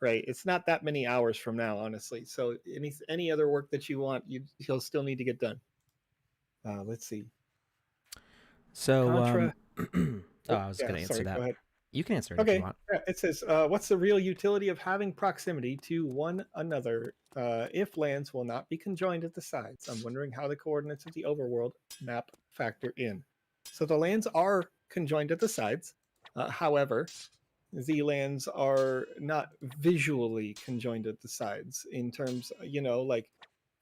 Right, it's not that many hours from now, honestly. So any other work that you want, you'll still need to get done. Let's see. So, Contra. I was going to answer that. Go ahead. You can answer it if you want. Yeah, it says, what's the real utility of having proximity to one another if lands will not be conjoined at the sides? I'm wondering how the coordinates of the overworld map factor in. So the lands are conjoined at the sides. However, the lands are not visually conjoined at the sides in terms,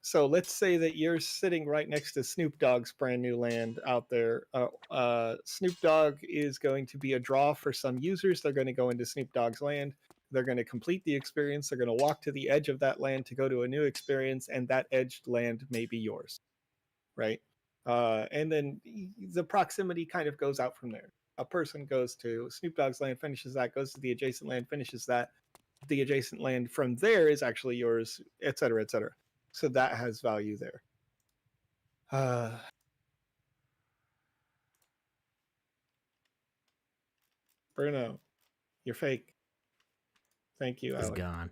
so let's say that you're sitting right next to Snoop Dogg's brand new land out there. Snoop Dogg is going to be a draw for some users. They're going to go into Snoop Dogg's land. They're going to complete the experience. They're going to walk to the edge of that land to go to a new experience, and that edged land may be yours, right? And then the proximity kind of goes out from there. A person goes to Snoop Dogg's land, finishes that, goes to the adjacent land, finishes that. The adjacent land from there is actually yours, et cetera, et cetera. So that has value there. Bruno, you're fake. Thank you, Alex. It's gone.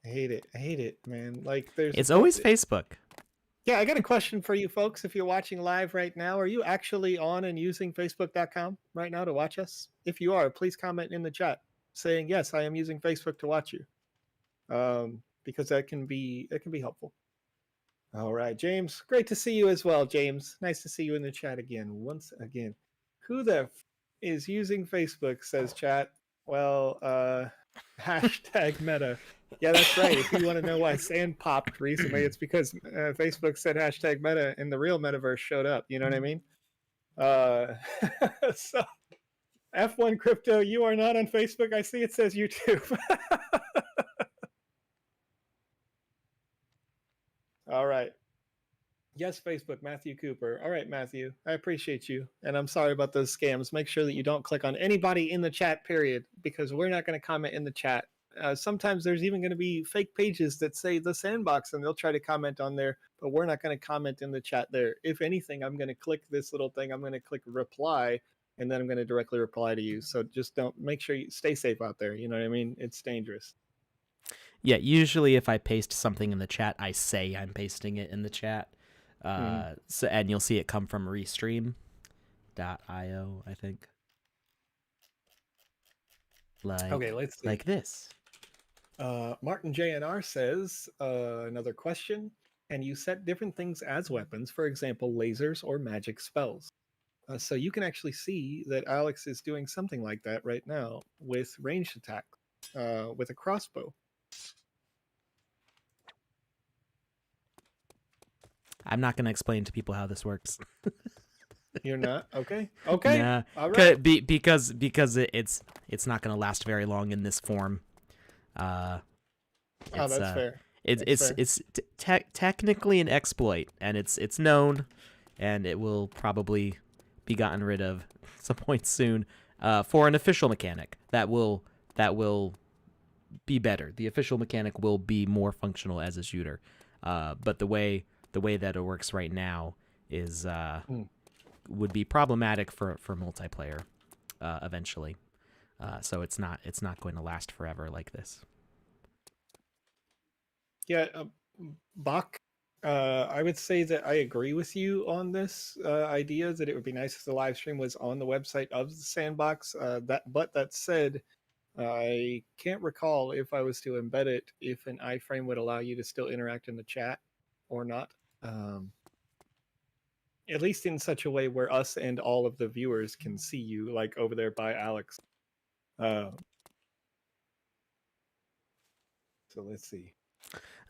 I hate it, man. It's always Facebook. Yeah, I got a question for you folks. If you're watching live right now, are you actually on and using facebook.com right now to watch us? If you are, please comment in the chat saying, yes, I am using Facebook to watch you. Because that can be helpful. All right, James, great to see you as well, James. Nice to see you in the chat again. Once again. Who the is using Facebook, says chat. Well, hashtag meta. Yeah, that's right. If you want to know why Sand popped recently, it's because Facebook said hashtag meta and the real metaverse showed up. You know what I mean? So, F1 Crypto, you are not on Facebook. I see it says YouTube. All right. Yes, Facebook, Matthew Cooper. All right, Matthew, I appreciate you. And I'm sorry about those scams. Make sure that you don't click on anybody in the chat, period, because we're not going to comment in the chat. Sometimes there's even going to be fake pages that say the Sandbox, and they'll try to comment on there, but we're not going to comment in the chat there. If anything, I'm going to click this little thing. I'm going to click reply, and then I'm going to directly reply to you. So just make sure you stay safe out there. You know what I mean? It's dangerous. Yeah, usually if I paste something in the chat, I say I'm pasting it in the chat. So, and you'll see it come from restream.io, I think. Okay, let's see. Like this. Martin JNR says, another question. Can you set different things as weapons, for example, lasers or magic spells? So you can actually see that Alex is doing something like that right now with ranged attack, with a crossbow. I'm not going to explain to people how this works. You're not? Okay. Okay. Nah, all right. Because it's not going to last very long in this form. That's fair. It's technically an exploit, and it's known, and it will probably be gotten rid of some point soon for an official mechanic that will that will be better. The official mechanic will be more functional as a shooter. But the way that it works right now is would be problematic for multiplayer eventually. So it's not going to last forever like this. Yeah, Bach, I would say that I agree with you on this idea that it would be nice if the live stream was on the website of the Sandbox. But that said, I can't recall if I was to embed it, if an iframe would allow you to still interact in the chat or not. At least in such a way where us and all of the viewers can see you, like over there by Alex. So let's see.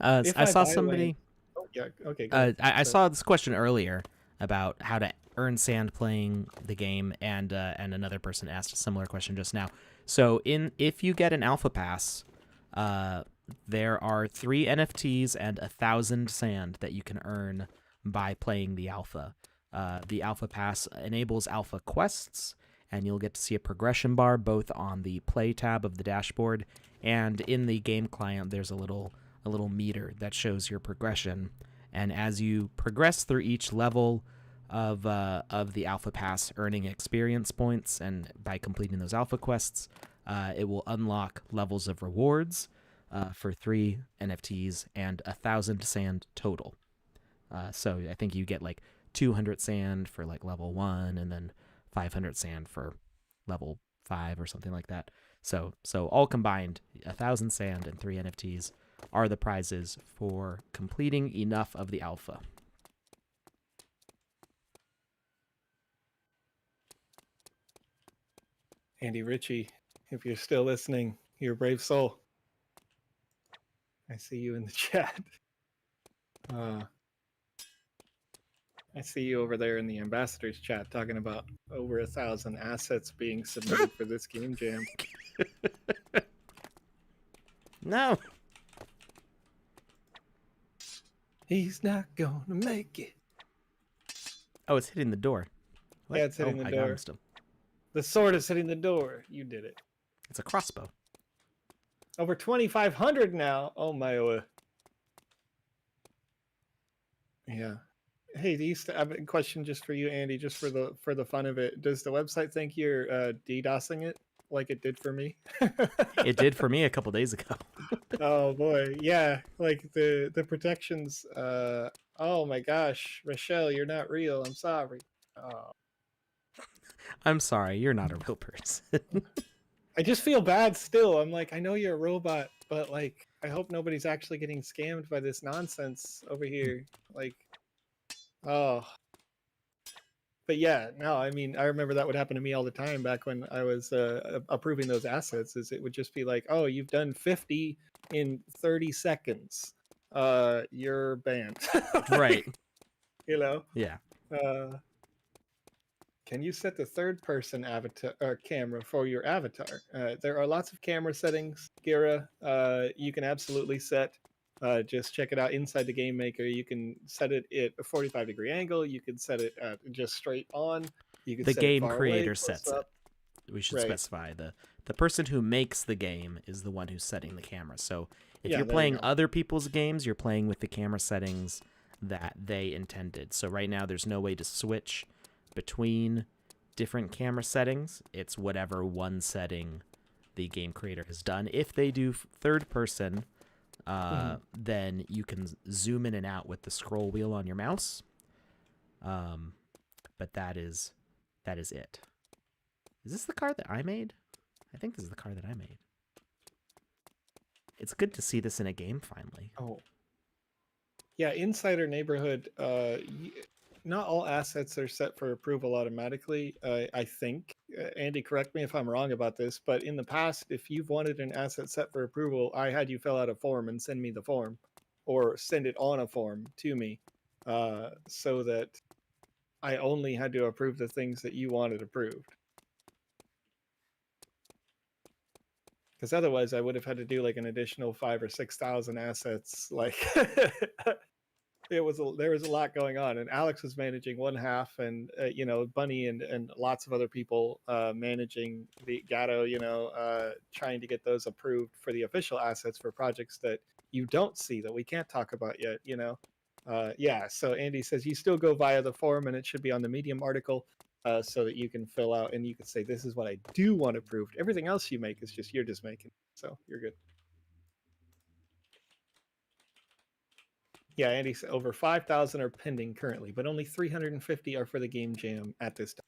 I saw somebody. Oh, yeah. Okay. Go ahead. I saw this question earlier about how to earn sand playing the game, and another person asked a similar question just now. So if you get an alpha pass, there are 3 NFTs and 1,000 sand that you can earn by playing the alpha. The alpha pass enables alpha quests, and you'll get to see a progression bar both on the play tab of the dashboard and in the game client. There's a little meter that shows your progression, and as you progress through each level of the alpha pass, earning experience points, and by completing those alpha quests, it will unlock levels of rewards for 3 NFTs and 1,000 sand total. So I think you get like 200 sand for like level 1, and then 500 sand for level 5 or something like that. So all combined, 1,000 sand and 3 NFTs are the prizes for completing enough of the alpha. Andy Ritchie, if you're still listening, you're a brave soul. I see you in the chat. I see you over there in the ambassadors chat talking about over 1,000 assets being submitted for this game jam. No. He's not gonna make it. Oh, it's hitting the door. What? Yeah, it's hitting the I door. got still. The sword is hitting the door. You did it. It's a crossbow. Over 2,500 now. Oh my. Yeah. Hey, I have a question just for you, Andy, just for the fun of it. Does the website think you're DDoSing it like it did for me? It did for me a couple days ago. Oh boy, yeah, like the protections. Oh my gosh, Rochelle, you're not real. I'm sorry. Oh. I'm sorry, you're not a real person. I just feel bad still. I'm like, I know you're a robot, but like, I hope nobody's actually getting scammed by this nonsense over here. Like, oh. But yeah, no, I mean, I remember that would happen to me all the time back when I was approving those assets. Is it would just be like, oh, you've done 50 in 30 seconds. You're banned. Like, Right. You know? Yeah. Can you set the third person avatar camera for your avatar? There are lots of camera settings, Gira. You can absolutely set. Just check it out inside the game maker. You can set it at a 45-degree angle. You can set it just straight on. You can The set game it far creator away, sets up. it. We should Right. specify the person who makes the game is the one who's setting the camera. So if Yeah, you're there you playing go. other people's games, you're playing with the camera settings that they intended. So right now there's no way to switch between different camera settings. It's whatever one setting the game creator has done. If they do third person, then you can zoom in and out with the scroll wheel on your mouse. But that is it. Is this the car that I made? I think this is the car that I made. It's good to see this in a game finally. Oh. Yeah, Insider Neighborhood, not all assets are set for approval automatically, I think. Andy, correct me if I'm wrong about this, but in the past, if you've wanted an asset set for approval, I had you fill out a form and send me the form, or send it on a form to me, so that I only had to approve the things that you wanted approved. Because otherwise, I would have had to do like an additional 5,000 or 6,000 assets, like there was a lot going on, and Alex was managing one half, and Bunny and lots of other people managing the Gatto, trying to get those approved for the official assets for projects that you don't see, that we can't talk about yet. Yeah. So Andy says you still go via the forum, and it should be on the Medium article. So that you can fill out and you can say, this is what I do want approved. Everything else you make is you're just making. So you're good. Yeah, Andy said over 5,000 are pending currently, but only 350 are for the game jam at this time.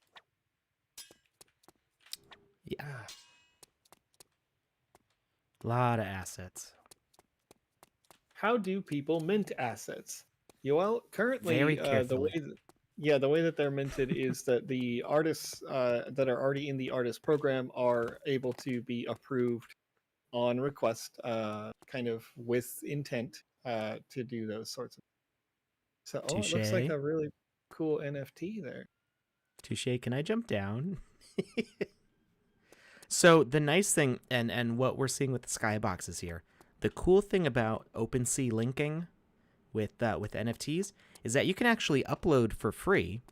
Yeah. A lot of assets. How do people mint assets? Yeah, well, currently Very the way carefully. the way that they're minted is that the artists that are already in the artist program are able to be approved on request, kind of with intent to do those sorts of. So, oh, it looks like Touche. a really cool NFT there. Touche. Can I jump down? So the nice thing, and what we're seeing with the skyboxes here, the cool thing about OpenSea linking with NFTs is that you can actually upload for free,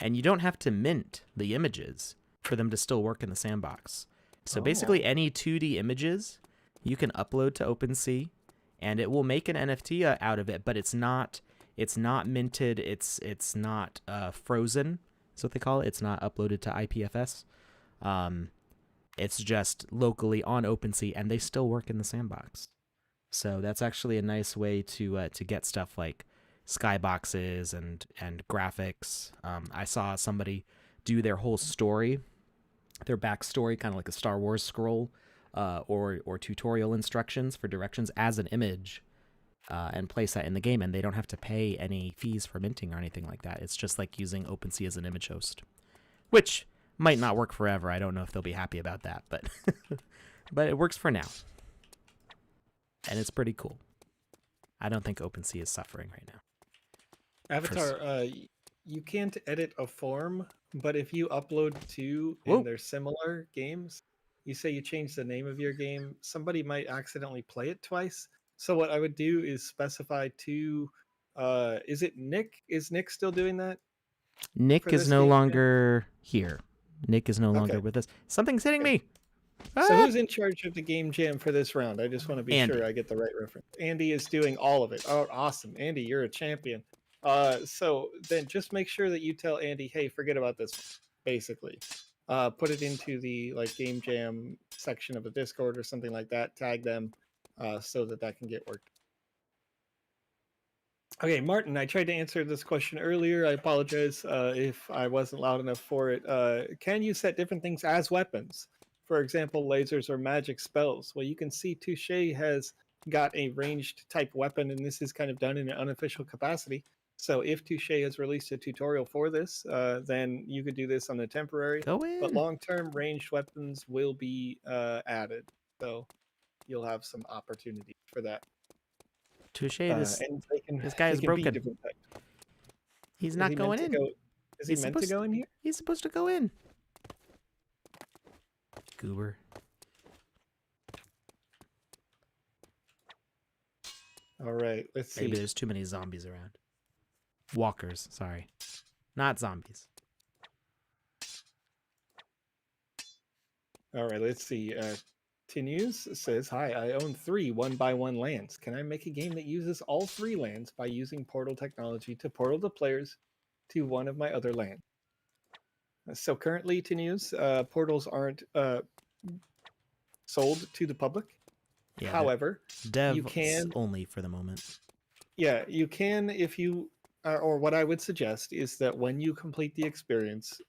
and you don't have to mint the images for them to still work in the sandbox. So basically, any 2D images you can upload to OpenSea, and it will make an NFT out of it. But it's not minted. It's not frozen. That's what they call it. It's not uploaded to IPFS. It's just locally on OpenSea, and they still work in the sandbox. So that's actually a nice way to get stuff like skyboxes and graphics. I saw somebody do their whole story, their backstory, kind of like a Star Wars scroll, or tutorial instructions for directions as an image, and place that in the game, and they don't have to pay any fees for minting or anything like that. It's just like using OpenSea as an image host, which might not work forever. I don't know if they'll be happy about that, but but it works for now. And it's pretty cool. I don't think OpenSea is suffering right now. Avatar, you can't edit a form, but if you upload two Whoa. and they're similar games, you say you change the name of your game, somebody might accidentally play it twice. So what I would do is specify two. Is it Nick? Is Nick still doing that? Nick is no longer here. Nick is no longer with us. Something's hitting me. So who's in charge of the game jam for this round? I just want to be sure I get the right reference. Andy is doing all of it. Oh, awesome. Andy, you're a champion. So then just make sure that you tell Andy, hey, forget about this, basically. Put it into the game jam section of the Discord or something like that. Tag them so that can get worked. Okay, Martin, I tried to answer this question earlier. I apologize if I wasn't loud enough for it. Can you set different things as weapons? For example, lasers or magic spells. Well, you can see Touche has got a ranged type weapon, and this is kind of done in an unofficial capacity. So if Touche has released a tutorial for this, then you could do this on a temporary. But long-term ranged weapons will be added. So you'll have some opportunities for that. Touche, this guy is broken. He's not going in. Is he meant to go in here? He's supposed to go in. Goober. All right, let's see. Maybe there's too many zombies around. Walkers, sorry. Not zombies. All right, let's see. News says, hi, I own 3 1x1 lands. Can I make a game that uses all 3 lands by using portal technology to portal the players to one of my other lands? So currently, News, portals aren't sold to the public. Yeah, however, you can only for the moment. Yeah, you can if you, or what I would suggest is that when you complete the experience,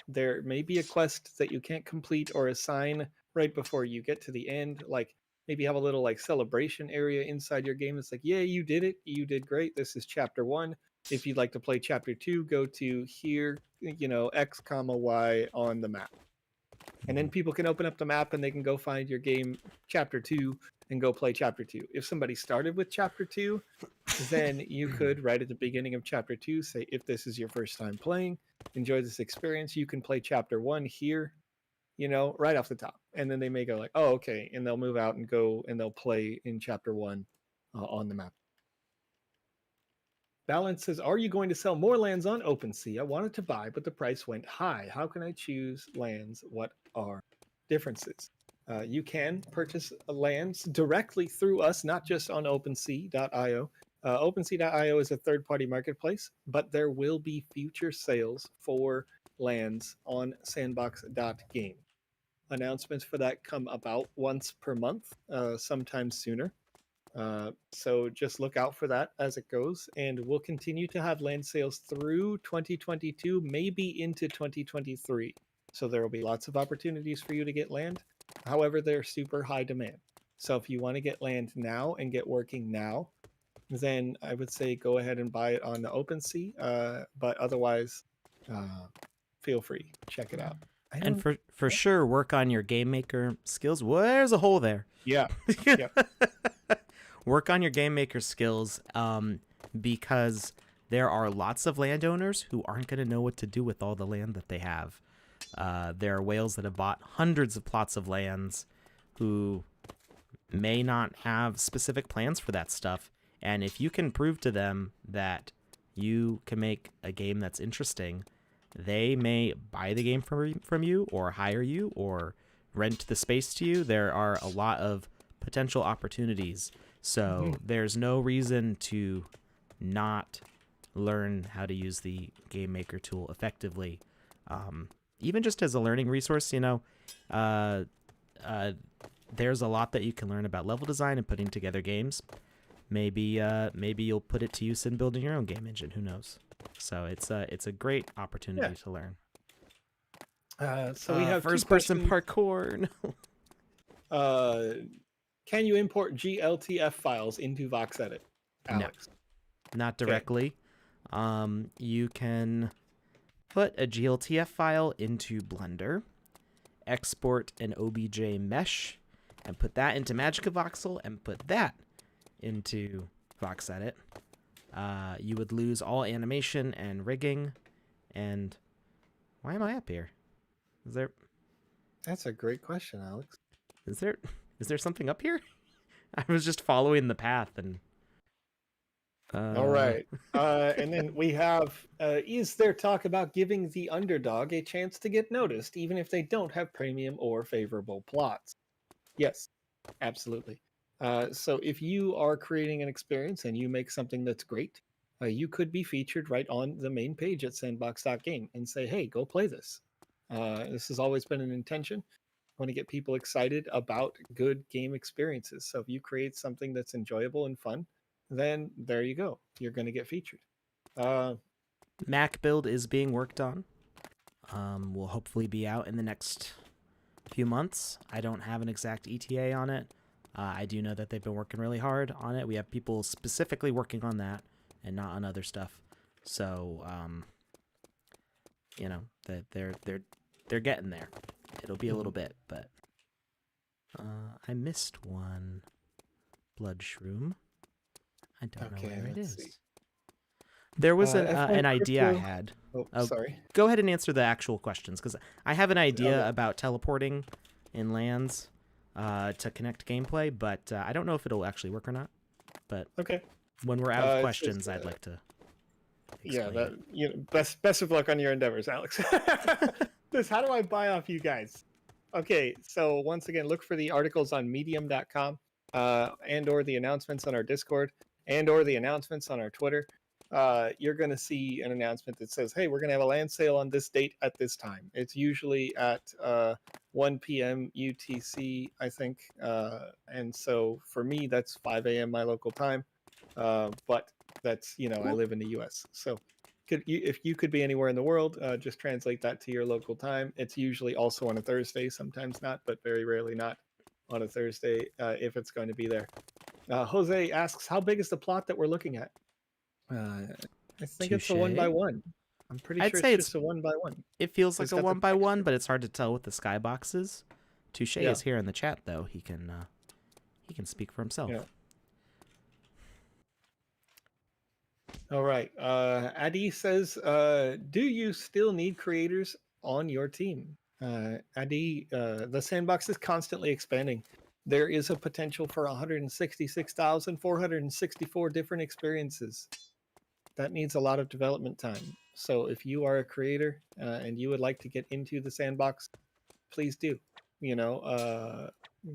there may be a quest that you can't complete or assign right before you get to the end. Like maybe have a little celebration area inside your game. It's like, yeah, you did it. You did great. This is chapter 1. If you'd like to play chapter 2, go to here, X, Y on the map. And then people can open up the map and they can go find your game chapter 2 and go play chapter 2. If somebody started with chapter 2, then you could right at the beginning of chapter 2 say, if this is your first time playing, enjoy this experience, you can play chapter 1 here, right off the top. And then they may go like, oh, okay. And they'll move out and go and they'll play in chapter 1 on the map. Balance says, are you going to sell more lands on OpenSea? I wanted to buy, but the price went high. How can I choose lands? What are differences? You can purchase lands directly through us, not just on OpenSea.io. OpenSea.io is a third-party marketplace, but there will be future sales for lands on Sandbox.game. Announcements for that come about once per month, sometimes sooner. So just look out for that as it goes, and we'll continue to have land sales through 2022, maybe into 2023. So there will be lots of opportunities for you to get land. However, they're super high demand. So if you want to get land now and get working now, then I would say go ahead and buy it on the OpenSea. But otherwise, feel free, check it out. And for sure, work on your game maker skills. Well, there's a hole there. Yeah. Yeah. Work on your game maker skills, because there are lots of landowners who aren't going to know what to do with all the land that they have. There are whales that have bought hundreds of plots of lands who may not have specific plans for that stuff. And if you can prove to them that you can make a game that's interesting, they may buy the game from you or hire you or rent the space to you. There are a lot of potential opportunities. So there's no reason to not learn how to use the Game Maker tool effectively. Even just as a learning resource, there's a lot that you can learn about level design and putting together games. Maybe you'll put it to use in building your own game engine. Who knows? So it's a great opportunity to learn. So we have first person parkour. No. Can you import GLTF files into VoxEdit, Alex? No, not directly. You can put a GLTF file into Blender, export an OBJ mesh, and put that into Magica Voxel, and put that into VoxEdit. You would lose all animation and rigging. And why am I up here? That's a great question, Alex. Is there something up here? I was just following the path and. All right. And then we have, is there talk about giving the underdog a chance to get noticed, even if they don't have premium or favorable plots? Yes, absolutely. So if you are creating an experience and you make something that's great, you could be featured right on the main page at sandbox.game and say, hey, go play this. This has always been an intention. I want to get people excited about good game experiences. So if you create something that's enjoyable and fun, then there you go. You're going to get featured. Mac build is being worked on. Will hopefully be out in the next few months. I don't have an exact ETA on it. I do know that they've been working really hard on it. We have people specifically working on that and not on other stuff. So, that they're getting there. It'll be a little bit, but I missed one. Blood shroom. I don't know where it is. See. There was an idea I had. Oh, sorry. Go ahead and answer the actual questions, because I have an idea about teleporting in lands to connect gameplay, but I don't know if it'll actually work or not. But okay, when we're out of questions, I'd like to explain. Yeah, best of luck on your endeavors, Alex. How do I buy off you guys? Okay, so once again, look for the articles on medium.com and or the announcements on our Discord and or the announcements on our Twitter. You're going to see an announcement that says, hey, we're going to have a land sale on this date at this time. It's usually at 1 p.m. UTC, I think. And so for me, that's 5 a.m. my local time. But that's, I live in the U.S. So if you could be anywhere in the world, just translate that to your local time. It's usually also on a Thursday, sometimes not, but very rarely not on a Thursday if it's going to be there. Jose asks, how big is the plot that we're looking at? I think it's a 1x1. I'm pretty sure it's just a 1x1. It feels like a 1x1, but it's hard to tell with the skyboxes. Touche is here in the chat, though. He can speak for himself. Yeah. All right. Adi says, do you still need creators on your team? Adi, the sandbox is constantly expanding. There is a potential for 166,464 different experiences. that needs a lot of development time. So if you are a creator and you would like to get into the sandbox, please do. You know,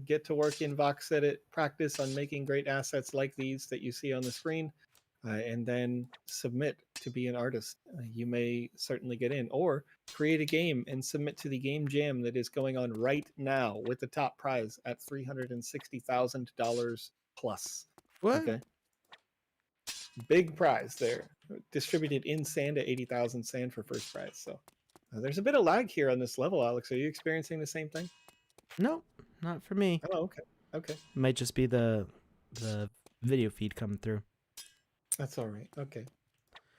get to work in VoxEdit, practice on making great assets like these that you see on the screen, and then submit to be an artist. You may certainly get in, or create a game and submit to the game jam that is going on right now with the top prize at $360,000 plus. What? Okay, big prize there, distributed in sand at 80,000 sand for first prize. So there's a bit of lag here on this level, Alex. Are you experiencing the same thing? No, not for me. Oh, okay. Okay. It might just be the video feed coming through. That's all right. Okay.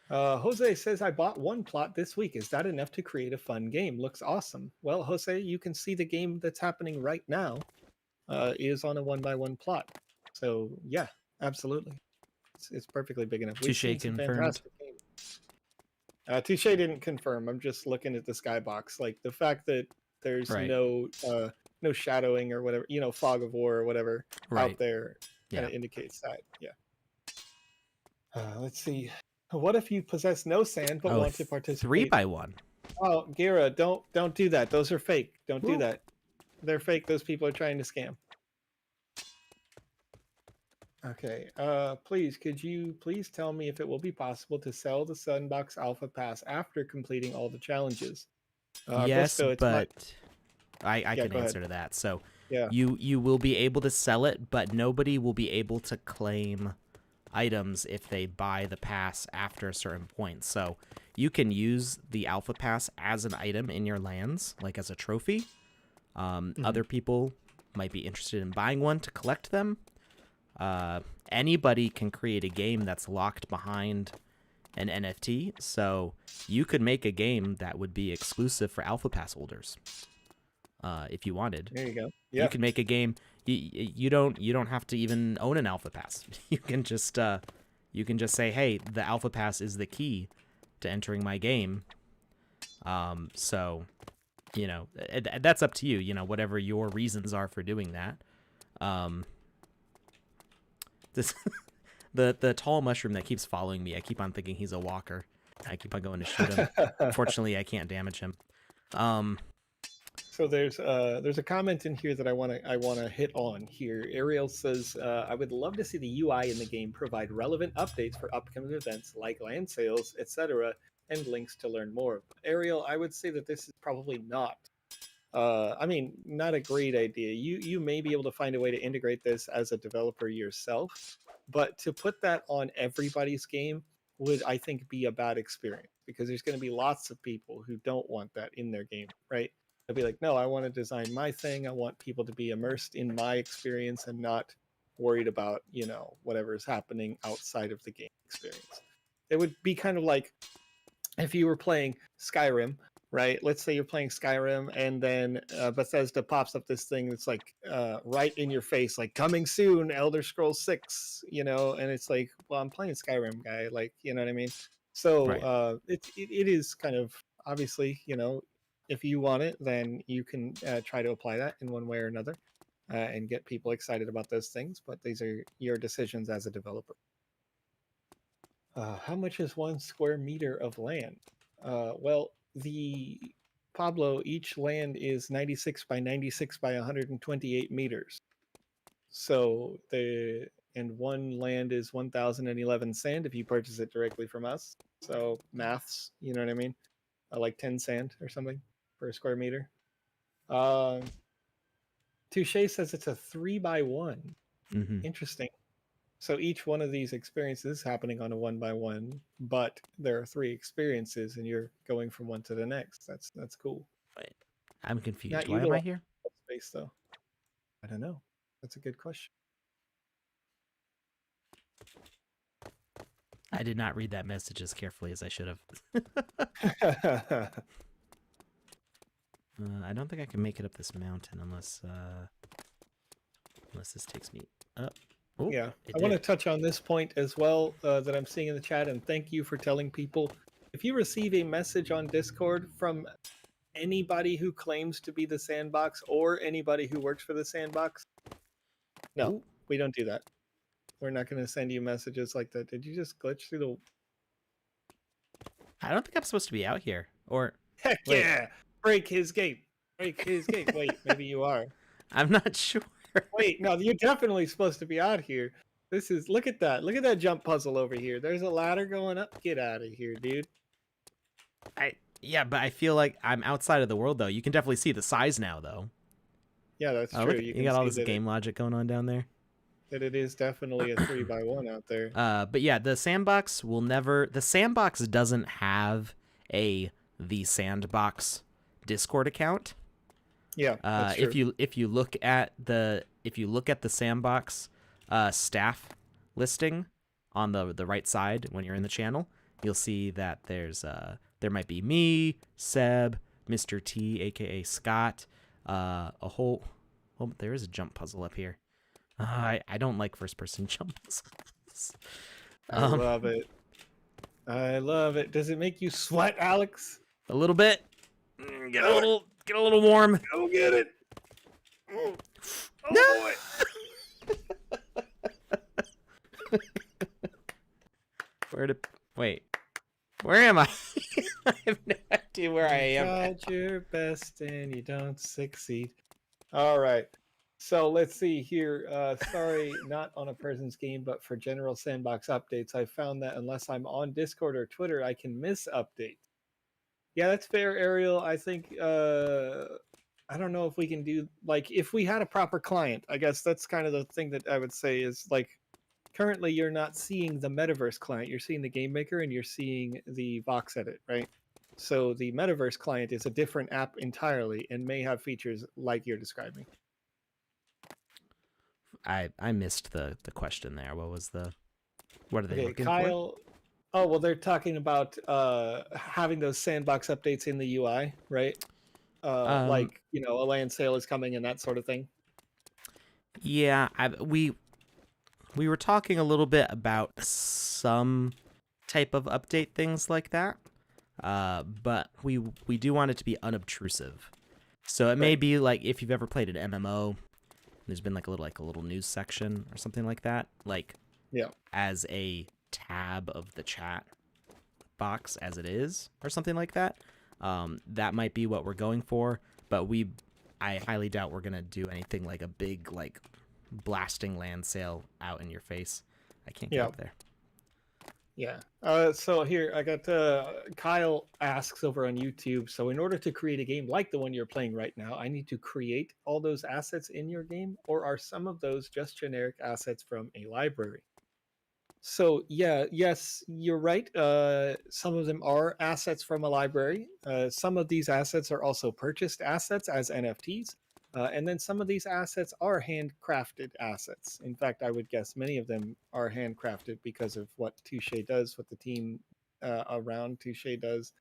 Jose says, I bought one plot this week. Is that enough to create a fun game? Looks awesome. Well, Jose, you can see the game that's happening right now is on a 1x1 plot. So, yeah, absolutely. It's perfectly big enough. Touche confirmed. Touche didn't confirm. I'm just looking at the skybox. Like the fact that there's no shadowing or whatever, fog of war or whatever out there kind of indicates that. Yeah. Let's see. What if you possess no sand but want to participate? 3x1. Oh, Gira, don't do that. Those are fake. Don't do that. They're fake. Those people are trying to scam. Okay. Please, could you please tell me if it will be possible to sell the Sandbox Alpha Pass after completing all the challenges? Yes, Bristow, but I can answer to that. So yeah, you will be able to sell it, but nobody will be able to claim items if they buy the pass after a certain point. So you can use the Alpha Pass as an item in your lands, like as a trophy. Other people might be interested in buying one to collect them. Anybody can create a game that's locked behind an NFT, so you could make a game that would be exclusive for Alpha Pass holders. If you wanted, there you go. Yeah, you can make a game. You don't have to even own an Alpha Pass. You can just say, hey, the Alpha Pass is the key to entering my game. So, that's up to you. Whatever your reasons are for doing that. This the tall mushroom that keeps following me. I keep on thinking he's a walker. I keep on going to shoot him. Fortunately, I can't damage him. So there's a comment in here that I wanna hit on here. Ariel says, I would love to see the UI in the game provide relevant updates for upcoming events like land sales, etc., and links to learn more. But Ariel, I would say that this is probably not. Not a great idea. You may be able to find a way to integrate this as a developer yourself, but to put that on everybody's game would, I think, be a bad experience because there's going to be lots of people who don't want that in their game, right? They'll be like, no, I want to design my thing. I want people to be immersed in my experience and not worried about, whatever is happening outside of the game experience. It would be kind of like if you were playing Skyrim, right? Let's say you're playing Skyrim and then Bethesda pops up this thing that's like right in your face, like coming soon, Elder Scrolls 6, and it's like, well, I'm playing Skyrim, guy, like, you know what I mean? So it is kind of, obviously, if you want it, then you can try to apply that in one way or another and get people excited about those things, but these are your decisions as a developer. How much is 1 square meter of land? Well, Pablo, each land is 96 by 96 by 128 meters. So and one land is 1,011 sand if you purchase it directly from us. So maths, you know what I mean? Like 10 sand or something per square meter. Touche says it's a 3x1. Interesting. So each one of these experiences is happening on a 1x1, but there are 3 experiences, and you're going from one to the next. That's cool. Wait, I'm confused. Why am I here? Space though. I don't know. That's a good question. I did not read that message as carefully as I should have. I don't think I can make it up this mountain unless this takes me up. Oh, yeah, I want to touch on this point as well that I'm seeing in the chat, and thank you for telling people. If you receive a message on Discord from anybody who claims to be the Sandbox or anybody who works for the Sandbox, no, we don't do that. We're not going to send you messages like that. Did you just glitch through the... I don't think I'm supposed to be out here. Or Heck wait, yeah! Break his gate. Break his gate. Wait, maybe you are. I'm not sure. Wait, no, you're definitely supposed to be out here. Look at that. Look at that jump puzzle over here. There's a ladder going up. Get out of here, dude. Yeah, but I feel like I'm outside of the world though. You can definitely see the size now though. Yeah, that's Oh, true. look, you got all this game logic going on down there. That it is definitely a 3x1 out there. But yeah, the Sandbox will never. The Sandbox doesn't have the Sandbox Discord account. Yeah, that's true. If you look at the Sandbox staff listing on the right side when you're in the channel, you'll see that there might be me, Seb, Mr. T, aka Scott, a whole. Oh, there is a jump puzzle up here. I don't like first person jump puzzles. I love it. I love it. Does it make you sweat, Alex? A little bit. Get a little warm. Go get it. Oh boy. Wait. Where am I? I have no idea where I am. Tried your best and you don't succeed. All right. So let's see here. Sorry, not on a person's game, but for general Sandbox updates, I found that unless I'm on Discord or Twitter, I can miss updates. Yeah, that's fair, Ariel. I think I don't know if we can do like if we had a proper client. I guess that's kind of the thing that I would say is like currently you're not seeing the Metaverse client. You're seeing the game maker and you're seeing the VoxEdit, right? So the Metaverse client is a different app entirely and may have features like you're describing. I missed the question there. What are they looking Kyle, for? oh well, they're talking about having those Sandbox updates in the UI, right? Like a land sale is coming and that sort of thing. Yeah, we were talking a little bit about some type of update things like that, but we do want it to be unobtrusive. So it may be like if you've ever played an MMO, there's been like a little news section or something like that, like as a tab of the chat box as it is, or something like that. That might be what we're going for, but I highly doubt we're gonna do anything like a big like blasting land sale out in your face. I can't get up there. Yeah. So here I got Kyle asks over on YouTube. So in order to create a game like the one you're playing right now, I need to create all those assets in your game, or are some of those just generic assets from a library? So yes, you're right. Some of them are assets from a library. Some of these assets are also purchased assets as NFTs. And then some of these assets are handcrafted assets. In fact, I would guess many of them are handcrafted because of what Touche does, what the team around Touche does.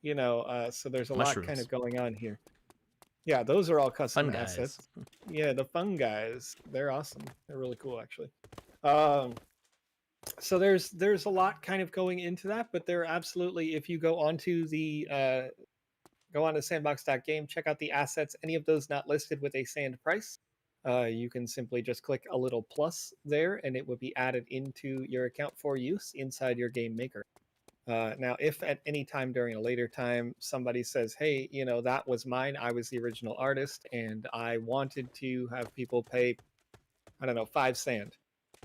So there's a lot kind of going on here. Yeah, those are all custom assets. Yeah, the fun guys. They're awesome. They're really cool, actually. So there's a lot kind of going into that, but there absolutely, if you go onto sandbox.game, check out the assets, any of those not listed with a sand price, you can simply just click a little plus there and it will be added into your account for use inside your game maker. Now, if at any time during a later time somebody says, hey, that was mine, I was the original artist and I wanted to have people pay, I don't know, 5 sand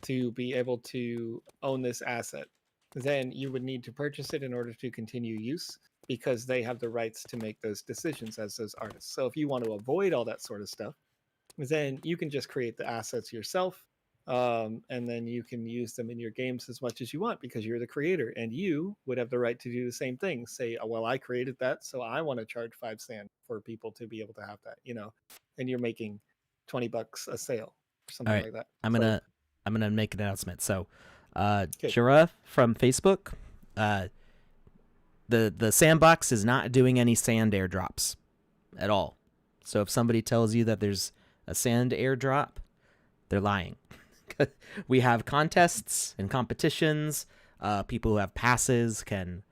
to be able to own this asset, then you would need to purchase it in order to continue use, because they have the rights to make those decisions as those artists. So if you want to avoid all that sort of stuff, then you can just create the assets yourself, and then you can use them in your games as much as you want because you're the creator, and you would have the right to do the same thing. Say, oh, well, I created that, so I want to charge 5 sand for people to be able to have that, and you're making $20 a sale or something like that. I'm gonna make an announcement. So, Shira from Facebook, the Sandbox is not doing any sand airdrops at all. So if somebody tells you that there's a sand airdrop, they're lying. We have contests and competitions. People who have passes can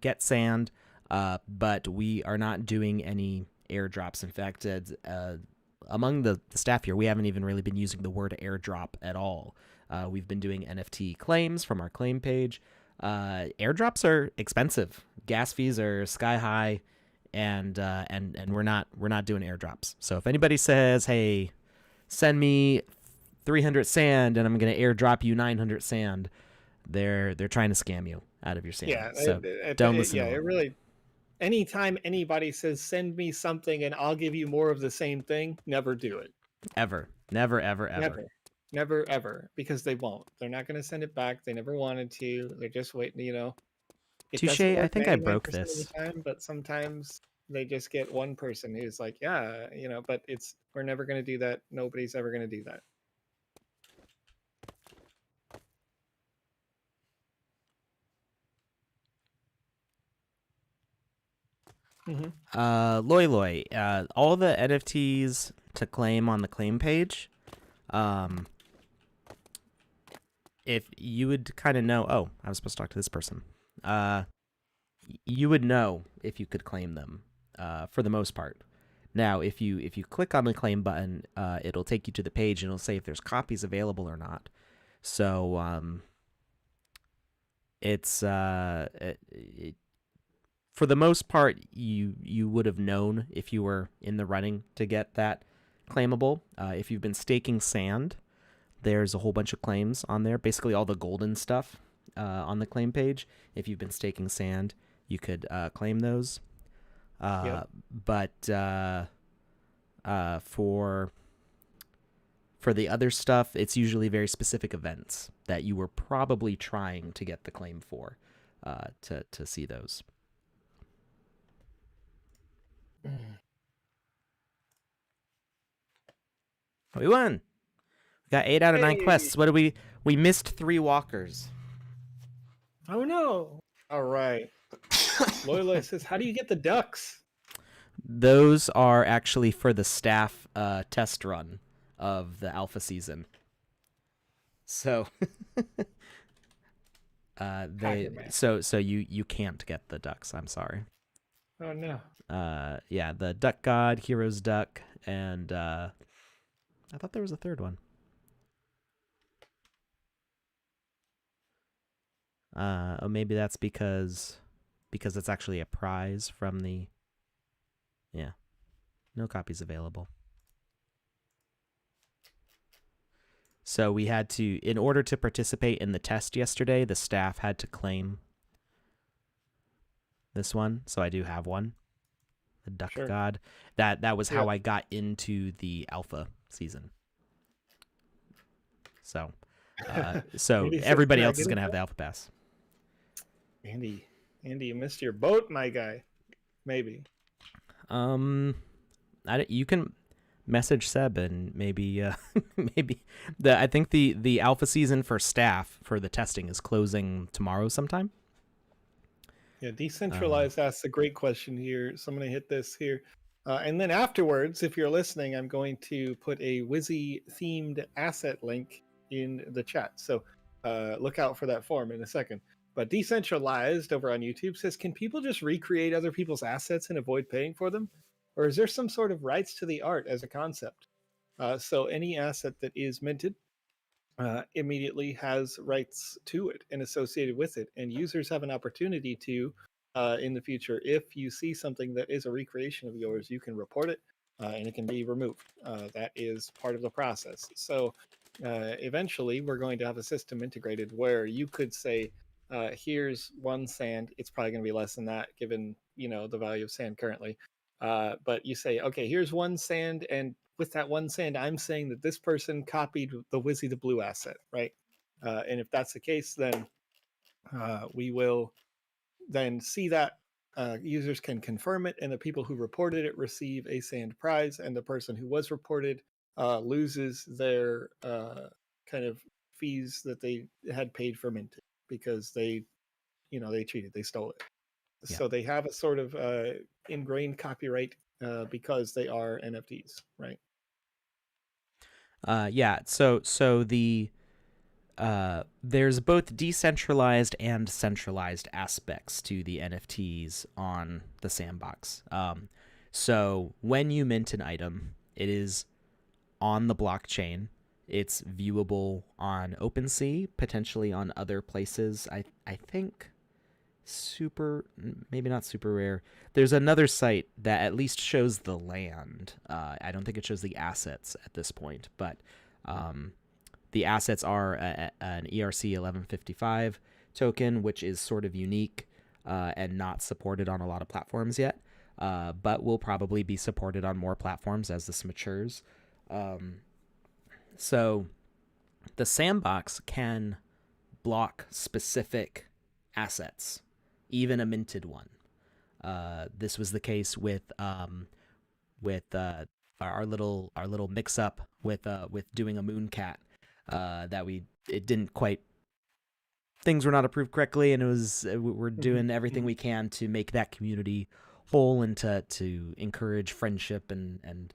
get sand, but we are not doing any airdrops. In fact, among the staff here, we haven't even really been using the word airdrop at all. We've been doing NFT claims from our claim page, Airdrops are expensive. Gas fees are sky high, and we're not doing airdrops. So if anybody says, "Hey, send me 300 sand and I'm gonna airdrop you 900 sand," they're trying to scam you out of your sand. Yeah, So don't listen to it them. really. Anytime anybody says send me something and I'll give you more of the same thing, never do it. Ever, never, ever, ever. Never. Never ever, because they won't. They're not going to send it back. They never wanted to. They're just waiting, It Touche. doesn't I work think I 99% broke of this. the time, but sometimes they just get one person who's like, yeah, but we're never going to do that. Nobody's ever going to do that. Loy Loy, all the NFTs to claim on the claim page, if you would kind of know, oh, I was supposed to talk to this person. You would know if you could claim them, for the most part. Now, if you click on the claim button, it'll take you to the page and it'll say if there's copies available or not. So it's for the most part, you would have known if you were in the running to get that claimable. If you've been staking sand, there's a whole bunch of claims on there. Basically, all the golden stuff on the claim page. If you've been staking sand, you could claim those. Yep. But for the other stuff, it's usually very specific events that you were probably trying to get the claim for to see those. We won. We got 8 out of 9 quests. What do we missed 3 walkers. Oh no. All right. Loyla says, how do you get the ducks? Those are actually for the staff test run of the alpha season. So you can't get the ducks, I'm sorry. Oh no. Yeah, the duck god, hero's duck, and I thought there was a third one. Maybe that's because it's actually a prize from the. Yeah, no copies available. So we had to, in order to participate in the test yesterday, the staff had to claim this one. So I do have one, the duck god. That was how I got into the alpha season. So everybody else is gonna have the alpha pass. Andy, you missed your boat, my guy. Maybe. You can message Seb and maybe I think the alpha season for staff for the testing is closing tomorrow sometime. Yeah, Decentralized asks a great question here. So I'm going to hit this here. And then afterwards, if you're listening, I'm going to put a Wizzy themed asset link in the chat. So look out for that form in a second. But Decentralized over on YouTube says, can people just recreate other people's assets and avoid paying for them? Or is there some sort of rights to the art as a concept? So any asset that is minted immediately has rights to it and associated with it. And users have an opportunity to, in the future, if you see something that is a recreation of yours, you can report it and it can be removed. That is part of the process. So eventually we're going to have a system integrated where you could say, here's one sand. It's probably going to be less than that given, the value of sand currently. But you say, okay, here's one sand, and with that one sand, I'm saying that this person copied the Wizzy the Blue asset, right? And if that's the case, then we will then see that users can confirm it, and the people who reported it receive a sand prize, and the person who was reported loses their kind of fees that they had paid for minting because they cheated, they stole it. Yeah. So they have a sort of ingrained copyright because they are NFTs, right? Yeah. So the there's both decentralized and centralized aspects to the NFTs on the Sandbox. So when you mint an item, it is on the blockchain, It's viewable on OpenSea, potentially on other places. I think maybe not super rare. There's another site that at least shows the land. I don't think it shows the assets at this point, but the assets are an ERC 1155 token, which is sort of unique and not supported on a lot of platforms yet, but will probably be supported on more platforms as this matures. So the sandbox can block specific assets, even a minted one. This was the case with our little mix up with doing a mooncat that it didn't quite, things were not approved correctly, and we're doing everything we can to make that community whole and to encourage friendship and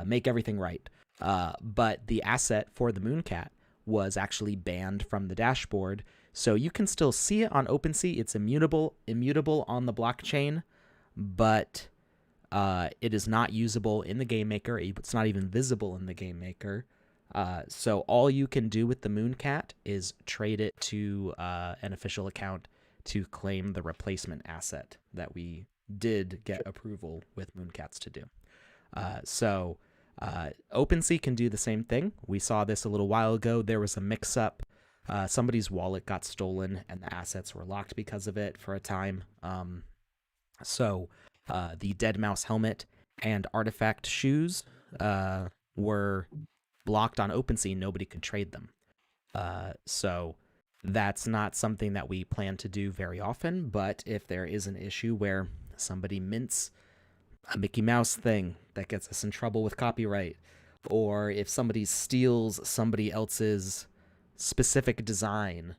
make everything right. But the asset for the mooncat was actually banned from the dashboard, so you can still see it on OpenSea. It's immutable on the blockchain, but it is not usable in the game maker. It's not even visible in the game maker. So all you can do with the mooncat is trade it to an official account to claim the replacement asset that we did get approval with mooncats to do. So OpenSea can do the same thing. We saw this a little while ago. There was a mix-up. Somebody's wallet got stolen, and the assets were locked because of it for a time. So the Dead Mouse helmet and artifact shoes were blocked on OpenSea. Nobody could trade them. So that's not something that we plan to do very often, but if there is an issue where somebody mints a Mickey Mouse thing that gets us in trouble with copyright, or if somebody steals somebody else's specific design,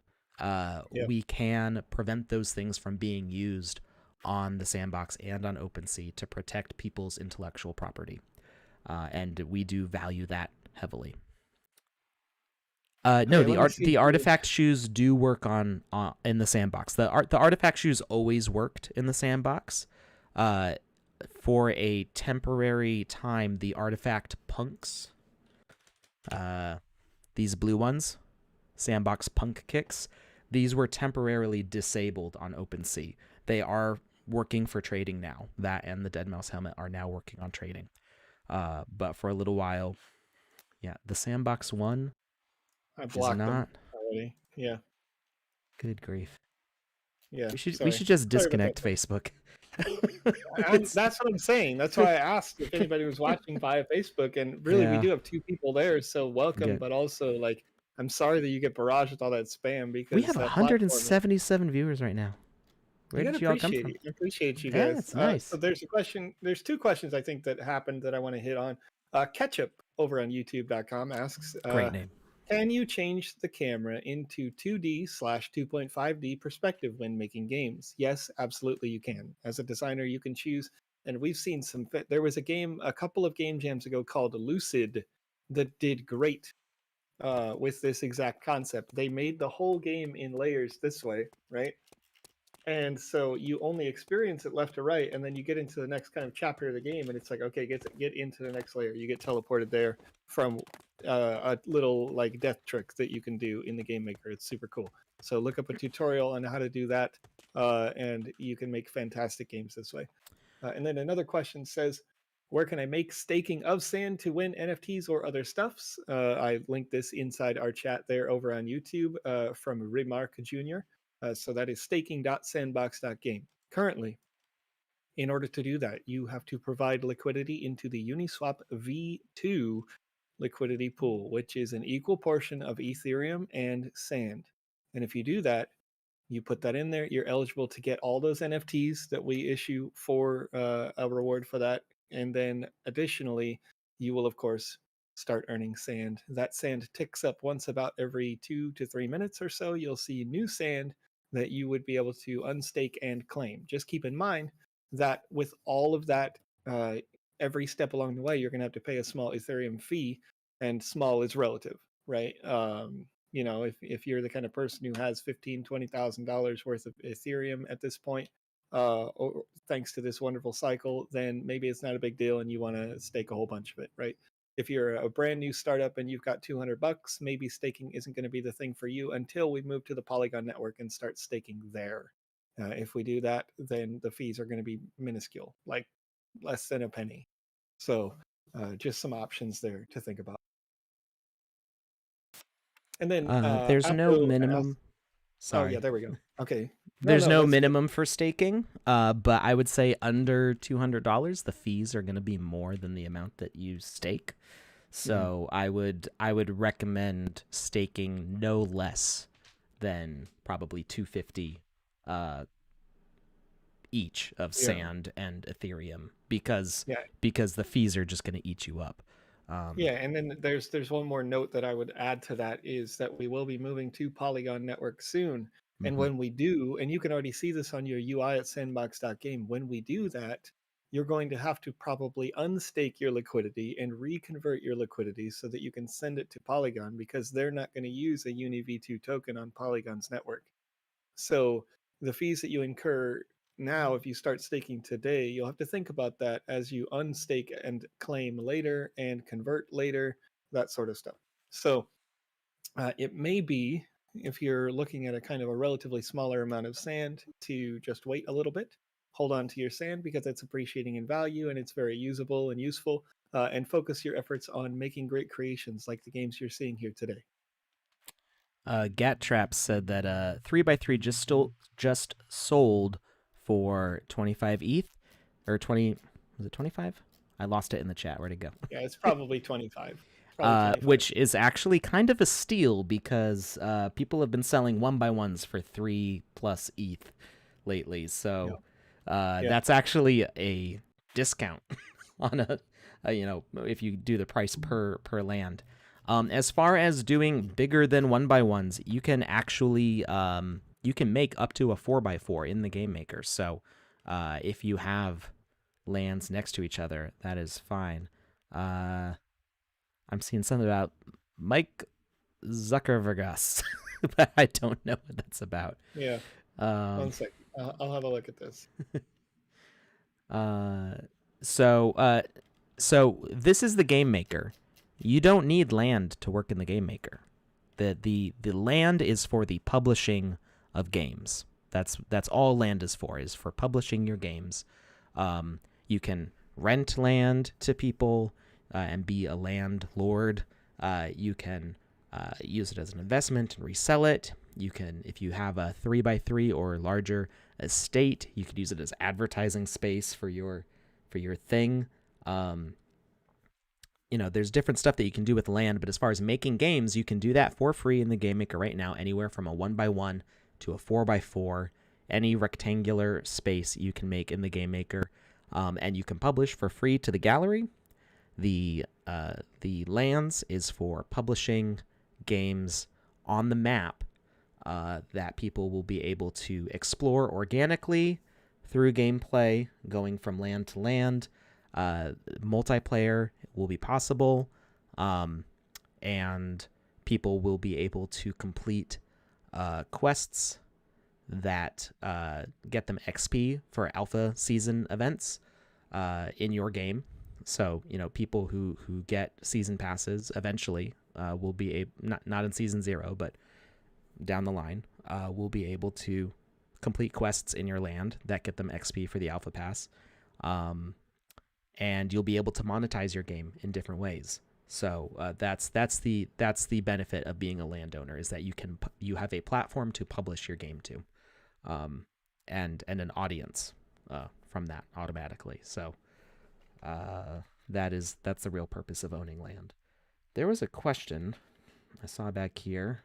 we can prevent those things from being used on the sandbox and on OpenSea to protect people's intellectual property. And we do value that heavily. No, the artifact shoes do work on in the sandbox. The artifact shoes always worked in the sandbox. For a temporary time, the artifact punks, these blue ones, sandbox punk kicks, these were temporarily disabled on OpenSea. They are working for trading now. That and the Dead Mouse helmet are now working on trading. But for a little while, the sandbox one I blocked is not them already. Yeah. Good grief. Yeah. We should just disconnect Facebook. That's what I'm saying. That's why I asked if anybody was watching via Facebook, and really we do have 2 people there, so welcome. But also, like, I'm sorry that you get barraged with all that spam, because we have 177 viewers right now. Where did you all come from? I appreciate you guys. Yeah, it's nice. So there's a question. There's 2 questions I think that happened that I want to hit on. Ketchup over on YouTube.com asks, great name. Can you change the camera into 2D/2.5D perspective when making games? Yes, absolutely you can. As a designer, you can choose, and we've seen there was a couple of game jams ago called Lucid that did great with this exact concept. They made the whole game in layers this way, right? And so you only experience it left or right, and then you get into the next kind of chapter of the game, and it's like, okay, get into the next layer. You get teleported there from a little like death trick that you can do in the game maker. It's super cool. So look up a tutorial on how to do that, and you can make fantastic games this way. And then another question says, where can I make staking of sand to win NFTs or other stuffs? I linked this inside our chat there over on YouTube from Remark Jr. So that is staking.sandbox.game. Currently, in order to do that, you have to provide liquidity into the Uniswap V2 liquidity pool, which is an equal portion of Ethereum and Sand. And if you do that, you put that in there, you're eligible to get all those NFTs that we issue for a reward for that. And then additionally, you will, of course, start earning sand. That sand ticks up once about every 2 to 3 minutes or so. You'll see new sand that you would be able to unstake and claim. Just keep in mind that with all of that, every step along the way, you're going to have to pay a small Ethereum fee, and small is relative, right? You know, if you're the kind of person who has $15,000-$20,000 worth of Ethereum at this point, thanks to this wonderful cycle, then maybe it's not a big deal and you want to stake a whole bunch of it, right? if you're a brand new startup and you've got $200, maybe staking isn't going to be the thing for you until we move to the Polygon network and start staking there. If we do that, then the fees are going to be minuscule, like less than a penny. So just some options there to think about. And then there's no Apple minimum. Sorry. Oh yeah, there we go. Okay. There's no that's good. minimum for staking, but I would say under $200, the fees are going to be more than the amount that you stake. So I would recommend staking no less than probably $250 each of Sand and Ethereum because the fees are just going to eat you up. And then there's one more note that I would add to that is that we will be moving to Polygon Network soon. And when we do, and you can already see this on your UI at sandbox.game, when we do that, you're going to have to probably unstake your liquidity and reconvert your liquidity so that you can send it to Polygon, because they're not going to use a UniV2 token on Polygon's network. So the fees that you incur now, if you start staking today, you'll have to think about that as you unstake and claim later and convert later, that sort of stuff. So it may be, if you're looking at a kind of a relatively smaller amount of sand, to just wait a little bit, hold on to your sand because it's appreciating in value and it's very usable and useful, and focus your efforts on making great creations like the games you're seeing here today. Gat Trap said that 3x3 just sold for 25 ETH or 20. Was it 25? I lost it in the chat. Where'd it go? Yeah, it's probably 25. Which is actually kind of a steal because people have been selling 1x1s for 3+ ETH lately. So that's actually a discount on a if you do the price per land. As far as doing bigger than 1x1s, you can actually you can make up to a 4x4 in the game maker. So if you have lands next to each other, that is fine. I'm seeing something about Mike Zuckerberg, but I don't know what that's about. Yeah. 1 second. I'll have a look at this. So this is the game maker. You don't need land to work in the game maker. The land is for the publishing of games. That's all land is for publishing your games. You can rent land to people and be a landlord. You can use it as an investment and resell it. You can, if you have a 3x3 or larger estate, you could use it as advertising space for your thing. There's different stuff that you can do with land, but as far as making games, you can do that for free in the game maker right now, anywhere from a 1x1 to a 4x4, any rectangular space you can make in the game maker, and you can publish for free to the gallery. The lands is for publishing games on the map that people will be able to explore organically through gameplay, going from land to land. Multiplayer will be possible, and people will be able to complete quests that get them XP for alpha season events in your game. So, people who get season passes eventually will be not in season 0, but down the line, will be able to complete quests in your land that get them XP for the alpha pass. And you'll be able to monetize your game in different ways. So that's the benefit of being a landowner, is that you have a platform to publish your game to, and an audience from that automatically. So that's the real purpose of owning land. There was a question I saw back here.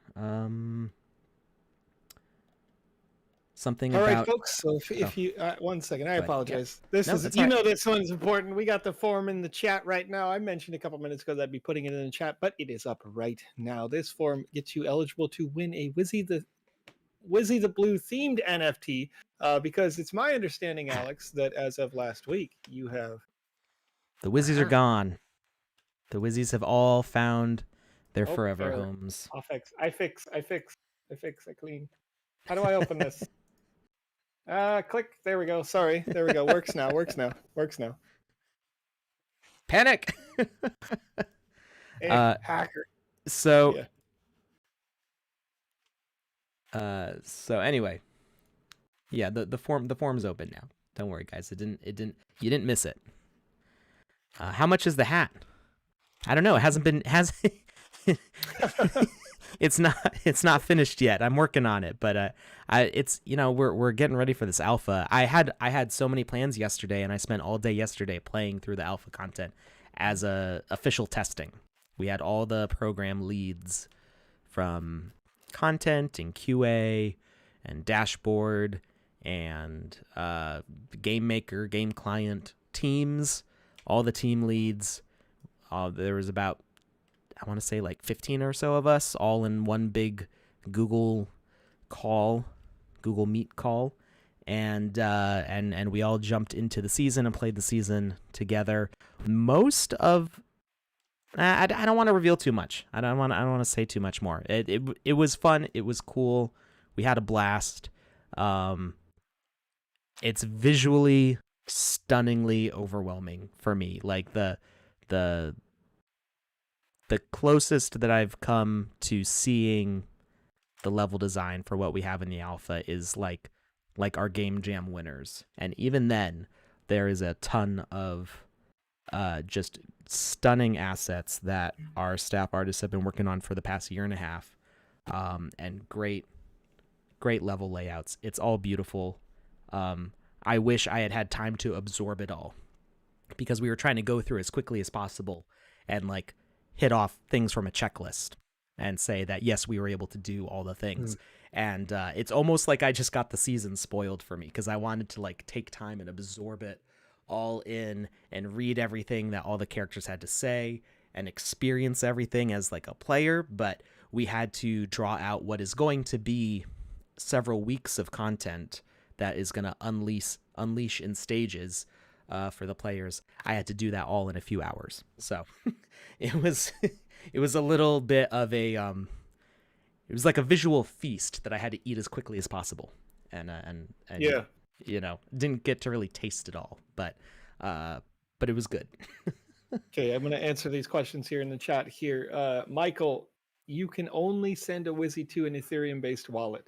Something All about... right, folks. So if you 1 second, I apologize. Yeah. This this one's important. We got the form in the chat right now. I mentioned a couple minutes ago that I'd be putting it in the chat, but it is up right now. This form gets you eligible to win a Wizzy the Blue themed NFT, because it's my understanding, Alex, that as of last week, you have... The Wizzies are gone. The Wizzies have all found their forever there. homes. I fix, I clean. How do I open this? Click. There we go. Sorry. There we go. Works now. Panic! Hacker. So Yeah. so anyway, yeah, the form's open now. Don't worry, guys. You didn't miss it. How much is the hat? I don't know. It hasn't been it's not finished yet. I'm working on it, but it's we're getting ready for this alpha. I had so many plans yesterday, and I spent all day yesterday playing through the alpha content as a official testing. We had all the program leads from content and QA and dashboard and game maker, game client, teams, all the team leads. There was about, I want to say, like 15 or so of us all in one big Google Meet call, and we all jumped into the season and played the season together. Most of I don't want to reveal too much. I don't want to say too much more. It was fun. It was cool. We had a blast. It's visually stunningly overwhelming for me. Like the closest that I've come to seeing the level design for what we have in the alpha is like our game jam winners. And even then, there is a ton of just stunning assets that our staff artists have been working on for the past year and a half, and great level layouts. It's all beautiful. I wish I had time to absorb it all, because we were trying to go through as quickly as possible and like hit off things from a checklist and say that yes, we were able to do all the things. And it's almost like I just got the season spoiled for me, because I wanted to like take time and absorb it all in and read everything that all the characters had to say and experience everything as like a player. But we had to draw out what is going to be several weeks of content that is going to unleash in stages for the players. I had to do that all in a few hours. So it was a little bit of a it was like a visual feast that I had to eat as quickly as possible. And Yeah. Didn't get to really taste it all, but it was good. Okay, I'm going to answer these questions here in the chat here. Michael, you can only send a Wizzy to an Ethereum-based wallet.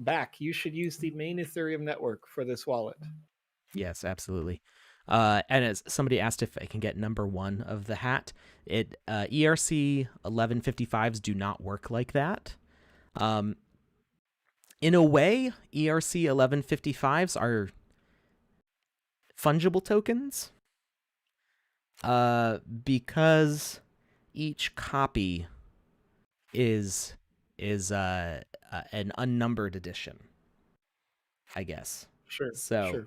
Back, you should use the main Ethereum network for this wallet. Yes, absolutely. And as somebody asked if I can get number 1 of the hat, ERC 1155s do not work like that. In a way, ERC 1155s are fungible tokens, because each copy is an unnumbered edition, I guess. Sure.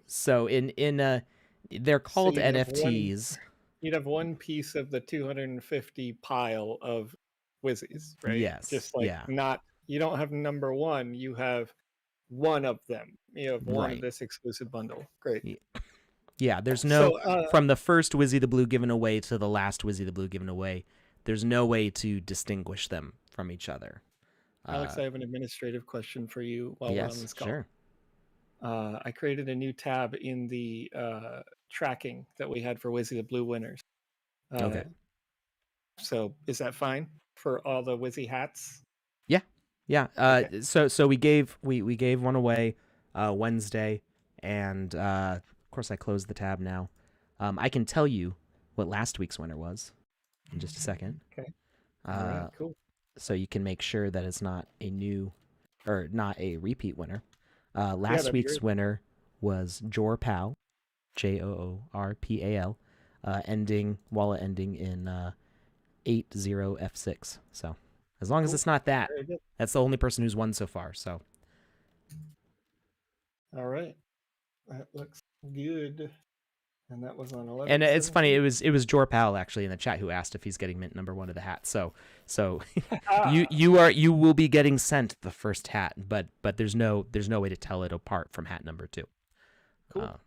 So in they're called So NFTs. You'd have one piece of the 250 pile of Wizzies, right? Yes. Just like you don't have number 1, you have one of them. You have one of this exclusive bundle. Great. Yeah, there's no from the first Wizzy the Blue given away to the last Wizzy the Blue given away, there's no way to distinguish them from each other. Alex, I have an administrative question for you while we're on this call. Sure. I created a new tab in the tracking that we had for Wizzy the Blue winners. Okay. So is that fine for all the Wizzy hats? Yeah. Okay. So we gave one away Wednesday, and of course I closed the tab now. I can tell you what last week's winner was in just a second. Okay. All right, cool. So you can make sure that it's not not a repeat winner. Last week's winner was Jorpal, JOORPAL, wallet ending in 80F6. So as long as it's not that, that's the only person who's won so far. So. All right, that looks good. And that was on 11. And it's funny, it was Jorpal actually in the chat who asked if he's getting mint number 1 of the hat. So you will be getting sent the first hat, but there's no way to tell it apart from hat number 2. Cool.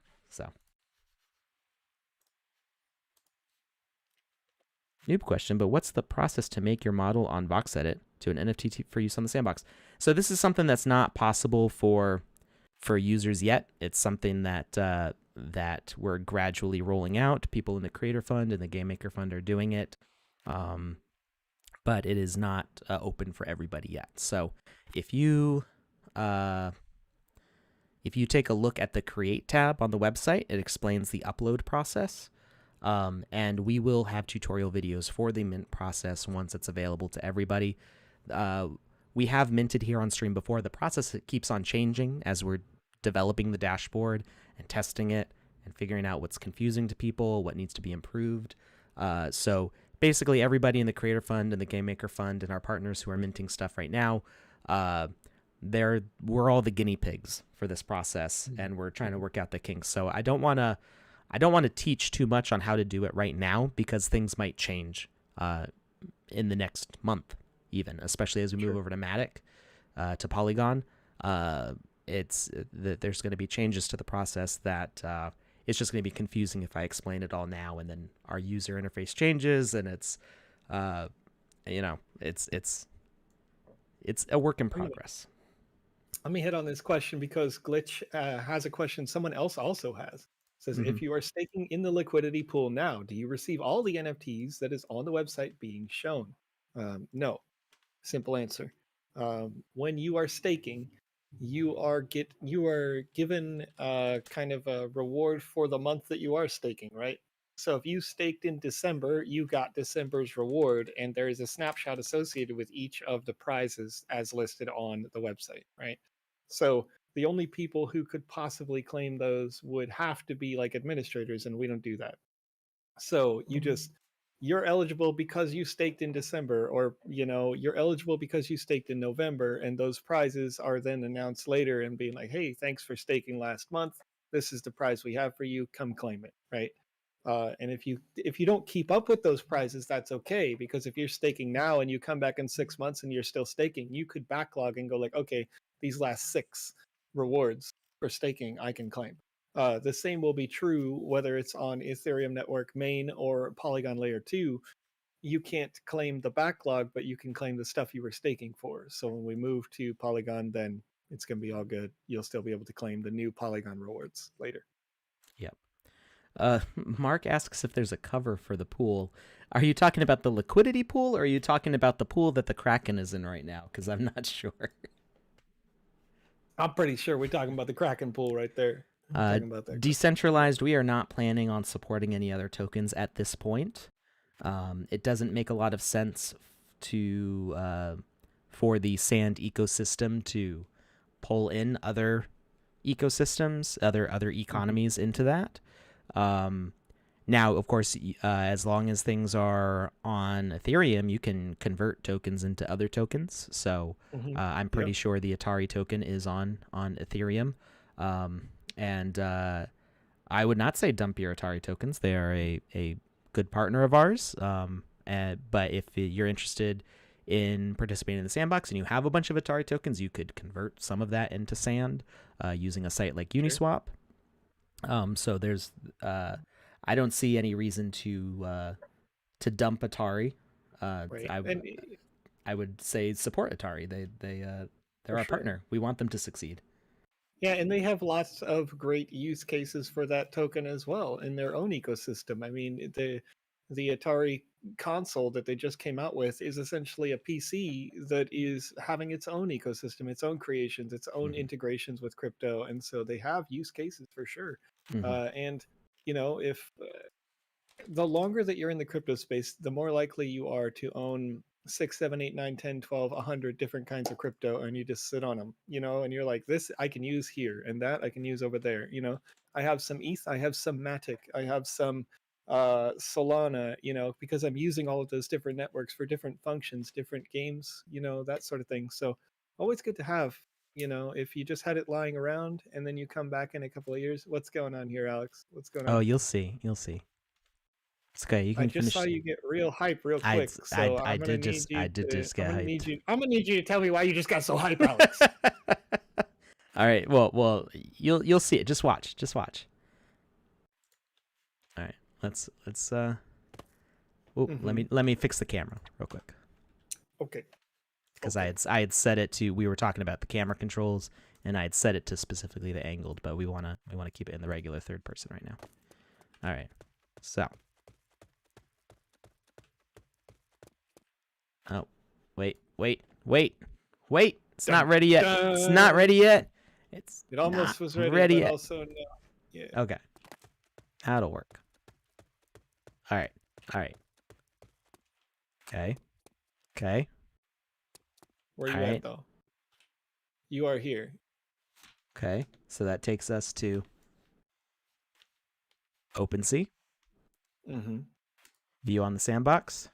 Noob question, but what's the process to make your model on VoxEdit to an NFT for use on the Sandbox? So this is something that's not possible for users yet. It's something that we're gradually rolling out. People in the Creator Fund and the Game Maker Fund are doing it. but it is not open for everybody yet. So if you take a look at the Create tab on the website, it explains the upload process. And we will have tutorial videos for the mint process once it's available to everybody. We have minted here on stream before. The process keeps on changing as we're developing the dashboard and testing it and figuring out what's confusing to people, what needs to be improved. So basically everybody in the Creator Fund and the Game Maker Fund and our partners who are minting stuff right now, we're all the guinea pigs for this process, and we're trying to work out the kinks. So I don't want to teach too much on how to do it right now, because things might change in the next month, even, especially as we move over to Matic, to Polygon. There's going to be changes to the process that it's just going to be confusing if I explain it all now, and then our user interface changes, and it's a work in progress. Let me hit on this question because Glitch has a question someone else also has. It says, if you are staking in the liquidity pool now, do you receive all the NFTs that is on the website being shown? No. Simple answer. When you are staking, you are given kind of a reward for the month that you are staking, right? So if you staked in December, you got December's reward, and there is a snapshot associated with each of the prizes as listed on the website, right? So the only people who could possibly claim those would have to be like administrators, and we don't do that. So you're eligible because you staked in December, or you're eligible because you staked in November, and those prizes are then announced later and being like, hey, thanks for staking last month. This is the prize we have for you. Come claim it, right? And if you don't keep up with those prizes, that's okay, because if you're staking now and you come back in 6 months and you're still staking, you could backlog and go like, okay, these last 6 rewards for staking I can claim. The same will be true whether it's on Ethereum network main or Polygon layer 2. You can't claim the backlog, but you can claim the stuff you were staking for. So when we move to Polygon, then it's going to be all good. You'll still be able to claim the new Polygon rewards later. Yep. Mark asks if there's a cover for the pool. Are you talking about the liquidity pool, or are you talking about the pool that the Kraken is in right now? Because I'm not sure. I'm pretty sure we're talking about the Kraken pool right there. Decentralized, we are not planning on supporting any other tokens at this point. It doesn't make a lot of sense for the SAND ecosystem to pull in other ecosystems, other economies into that. Now, of course, as long as things are on Ethereum, you can convert tokens into other tokens. So I'm pretty sure the Atari token is on Ethereum. And I would not say dump your Atari tokens. They are a good partner of ours. But if you're interested in participating in the sandbox and you have a bunch of Atari tokens, you could convert some of that into SAND using a site like Uniswap. So there's I don't see any reason to dump Atari. Right. I would say support Atari. They're our partner. We want them to succeed. Yeah, and they have lots of great use cases for that token as well in their own ecosystem. I mean, the Atari console that they just came out with is essentially a PC that is having its own ecosystem, its own creations, its own integrations with crypto, and so they have use cases for sure. And if the longer that you're in the crypto space, the more likely you are to own 6, 7, 8, 9, 10, 12, 100 different kinds of crypto, and you just sit on them, and you're like, this I can use here, and that I can use over there. I have some ETH, I have some Matic, I have some Solana, because I'm using all of those different networks for different functions, different games, that sort of thing. So always good to have, if you just had it lying around and then you come back in a couple of years. What's going on here, Alex? What's going on? Oh, you'll see. It's okay. You can I just saw you get real hype real quick. I did just get hyped. I'm gonna need you to tell me why you just got so hype, Alex. All right. Well, you'll see it. Just watch. All right. Let's let me fix the camera real quick. Okay. Because I had set it to, we were talking about the camera controls, and I had set it to specifically the angled, but we wanna keep it in the regular third person right now. All right. So Oh, wait. It's not ready yet. It's not ready yet. It almost was ready, but yet. also no. Yeah. Okay. That'll work. All right. Okay. Where are you All right. at, though? You are here. Okay. So that takes us to OpenSea. Mm-hmm. View on the sandbox.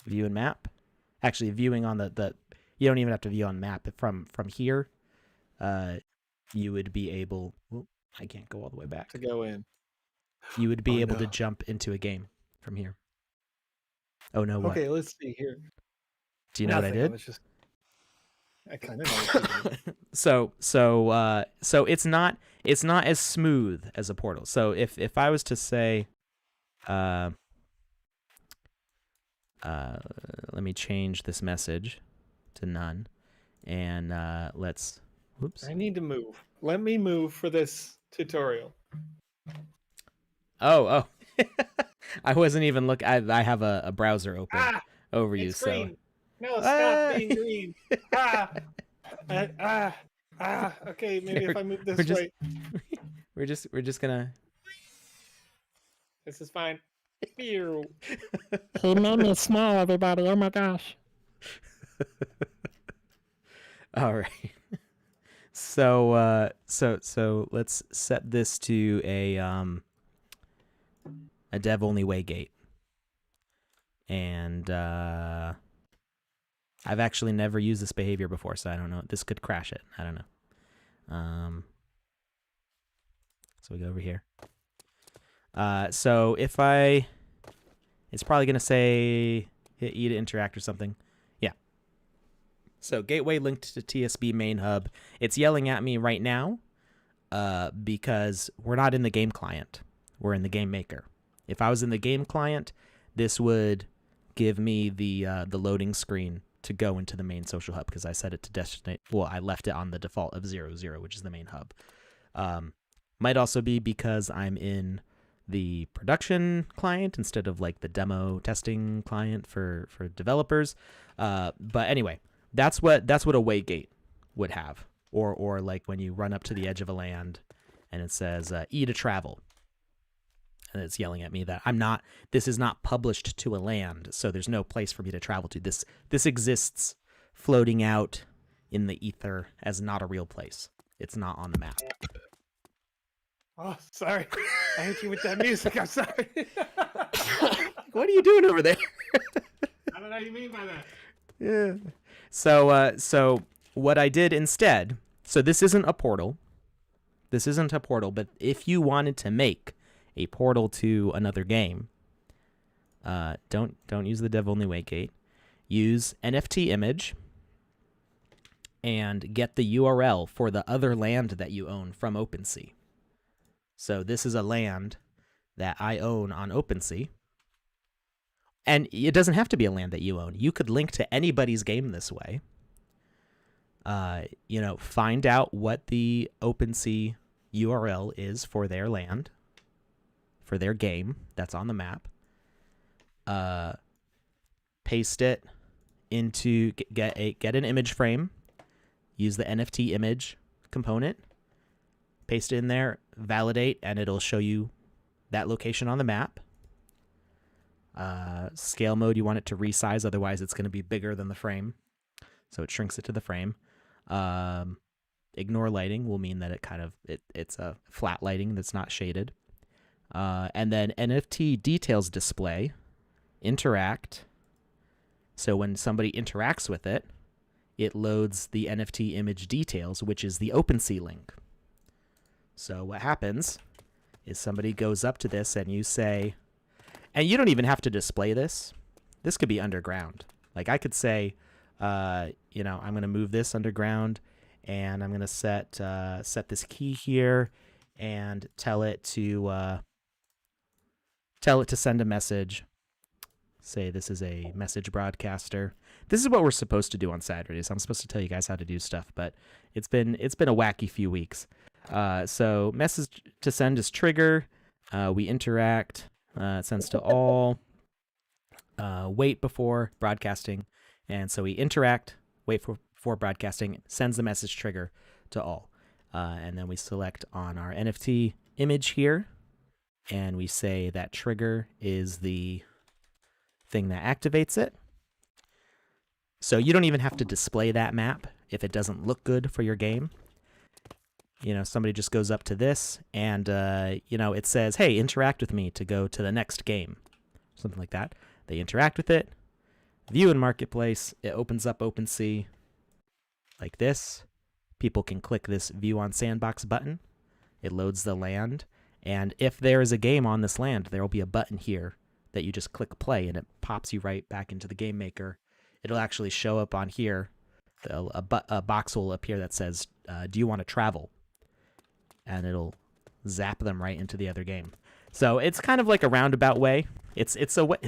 View and map. Actually, viewing on the you don't even have to view on map. From here, you would be able. Well, I can't go all the way back. To go in. You would be able to jump into a game from here. Oh no! What? Okay, let's see here. Do you know what I did? I kind of know what you did. So it's not as smooth as a portal. So if I was to say, let me change this message to none, and let's. Whoops. I need to move. Let me move for this tutorial. Oh. I wasn't even looking. I have a browser open over you. It's So green. No, stop being green. Okay, maybe if I move this way. We're just gonna. This is fine. He made me smile, everybody. Oh my gosh. All right. So let's set this to a dev only way gate. And I've actually never used this behavior before, so I don't know. This could crash it. I don't know. So we go over here. So if it's probably going to say hit E to interact or something. Yeah. So gateway linked to TSB main hub. It's yelling at me right now because we're not in the game client. We're in the game maker. If I was in the game client, this would give me the loading screen to go into the main social hub because I set it to destinate. Well, I left it on the default of 0, 0, which is the main hub. Might also be because I'm in the production client instead of like the demo testing client for developers. But anyway, that's what a waygate would have, or like when you run up to the edge of a land and it says E to travel. And it's yelling at me that this is not published to a land, so there's no place for me to travel to. This exists floating out in the ether as not a real place. It's not on the map. Oh, sorry. I hit you with that music. I'm sorry. What are you doing over there? I don't know what you mean by that. Yeah. So what I did instead, so this isn't a portal. But if you wanted to make a portal to another game, don't use the dev only waygate. Use NFT image and get the URL for the other land that you own from OpenSea. So this is a land that I own on OpenSea. And it doesn't have to be a land that you own. You could link to anybody's game this way. Find out what the OpenSea URL is for their land, for their game that's on the map. Paste it into get an image frame. Use the NFT image component. Paste it in there, validate, and it'll show you that location on the map. Scale mode, you want it to resize, otherwise it's going to be bigger than the frame. So it shrinks it to the frame. Ignore lighting will mean that it's a flat lighting that's not shaded. And then NFT details display, interact. So when somebody interacts with it, it loads the NFT image details, which is the OpenSea link. So what happens is somebody goes up to this and you say, and you don't even have to display this. This could be underground. Like I could say, I'm going to move this underground and I'm going to set this key here and tell it to send a message. Say this is a message broadcaster. This is what we're supposed to do on Saturdays. I'm supposed to tell you guys how to do stuff, but it's been a wacky few weeks. So message to send is trigger. We interact. It sends to all. wait before broadcasting. And so we interact, wait for before broadcasting, sends the message trigger to all. And then we select on our NFT image here, and we say that trigger is the thing that activates it. So you don't even have to display that map if it doesn't look good for your game. You know, somebody just goes up to this and, it says, hey, interact with me to go to the next game. Something like that. They interact with it. View in Marketplace. It opens up OpenSea like this. People can click this View on Sandbox button. It loads the land. And if there is a game on this land, there will be a button here that you just click play, and it pops you right back into the game maker. It'll actually show up on here. A box will appear that says, do you want to travel? And it'll zap them right into the other game. So it's kind of like a roundabout way. It's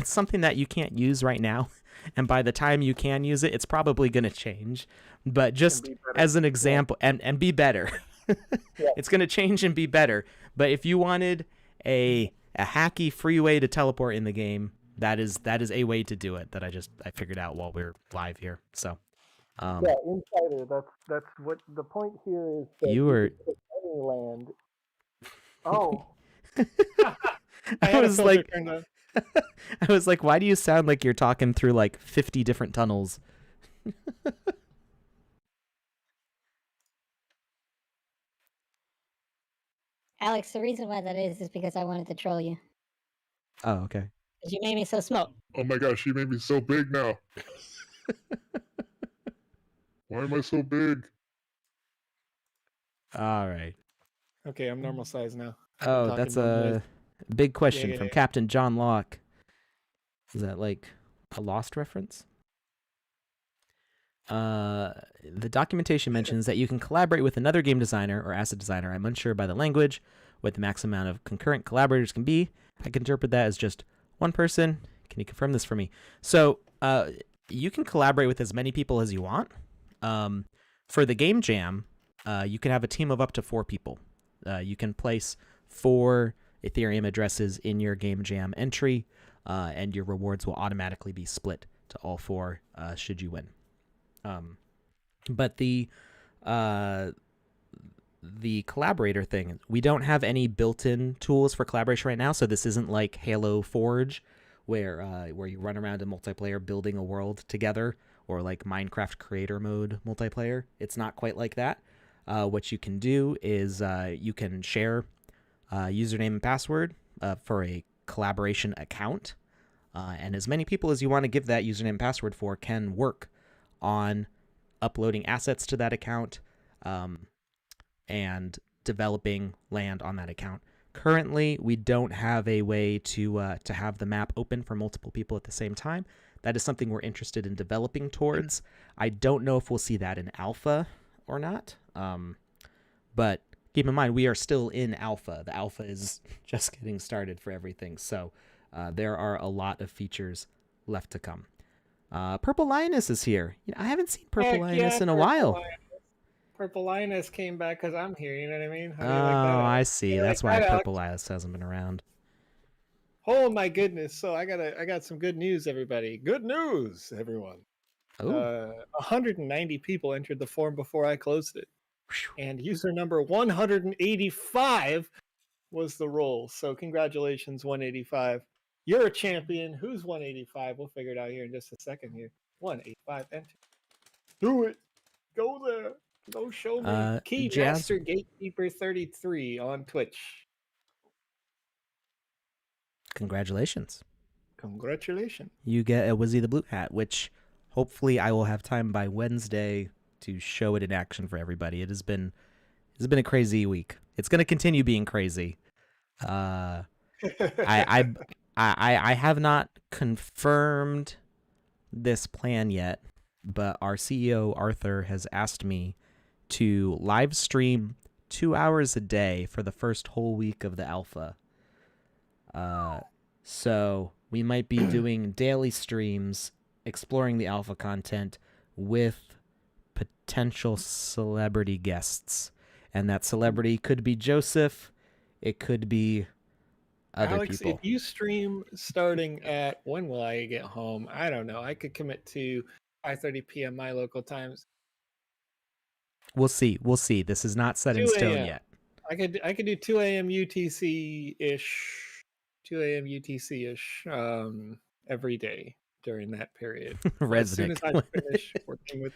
something that you can't use right now. And by the time you can use it, it's probably going to change. But just as an example, and be better. Yeah. It's going to change and be better. But if you wanted a hacky free way to teleport in the game, that is a way to do it that I figured out while we're live here. So Insider, that's what the point here is. That you were any land. Oh. I was like I was like, why do you sound like you're talking through like 50 different tunnels? Alex, the reason why that is because I wanted to troll you. Oh, okay. Because you made me so small. Oh my gosh, you made me so big now. Why am I so big? All right. Okay, I'm normal size now. Oh, that's a big question from Captain John Locke. Is that like a Lost reference? The documentation mentions that you can collaborate with another game designer or asset designer. I'm unsure by the language what the max amount of concurrent collaborators can be. I can interpret that as just one person. Can you confirm this for me? So you can collaborate with as many people as you want. For the game jam, you can have a team of up to 4 people. You can place 4 Ethereum addresses in your game jam entry, and your rewards will automatically be split to all 4 should you win. But the collaborator thing, we don't have any built-in tools for collaboration right now, so this isn't like Halo Forge, where you run around in multiplayer building a world together, or like Minecraft Creator Mode multiplayer. It's not quite like that. What you can do is you can share username and password for a collaboration account, and as many people as you want to give that username and password for can work on uploading assets to that account and developing land on that account. Currently, we don't have a way to have the map open for multiple people at the same time. That is something we're interested in developing towards. I don't know if we'll see that in alpha or not. But keep in mind, we are still in alpha. The alpha is just getting started for everything. So there are a lot of features left to come. Purple Lioness is here. I haven't seen Purple Lioness in a while. Purple Lioness came back because I'm here. You know what I mean? I see. That's why Purple Lioness hasn't been around. Oh my goodness! So I got some good news, everybody. Good news, everyone. 190 people entered the form before I closed it, and user number 185 was the roll. So congratulations, 185. You're a champion. Who's 185? We'll figure it out here in just a second. Here, 185. Enter. Do it. Go there. Go show me. Key Master Gatekeeper 33 on Twitch. Congratulations. You get a Wizzy the Blue Hat, which hopefully I will have time by Wednesday to show it in action for everybody. It's been a crazy week. It's going to continue being crazy. I have not confirmed this plan yet, but our CEO Arthur has asked me to live stream 2 hours a day for the first whole week of the alpha. So we might be doing daily streams exploring the alpha content with potential celebrity guests. And that celebrity could be Joseph. It could be other Alex, people. if you stream starting at when will I get home? I don't know. I could commit to 5:30 p.m. my local times. We'll see. We'll see. This is not set in 2 stone a.m. yet. I could do 2 a.m. UTC ish, 2 a.m. UTC ish every day during that period. As soon as Resnick. I finish working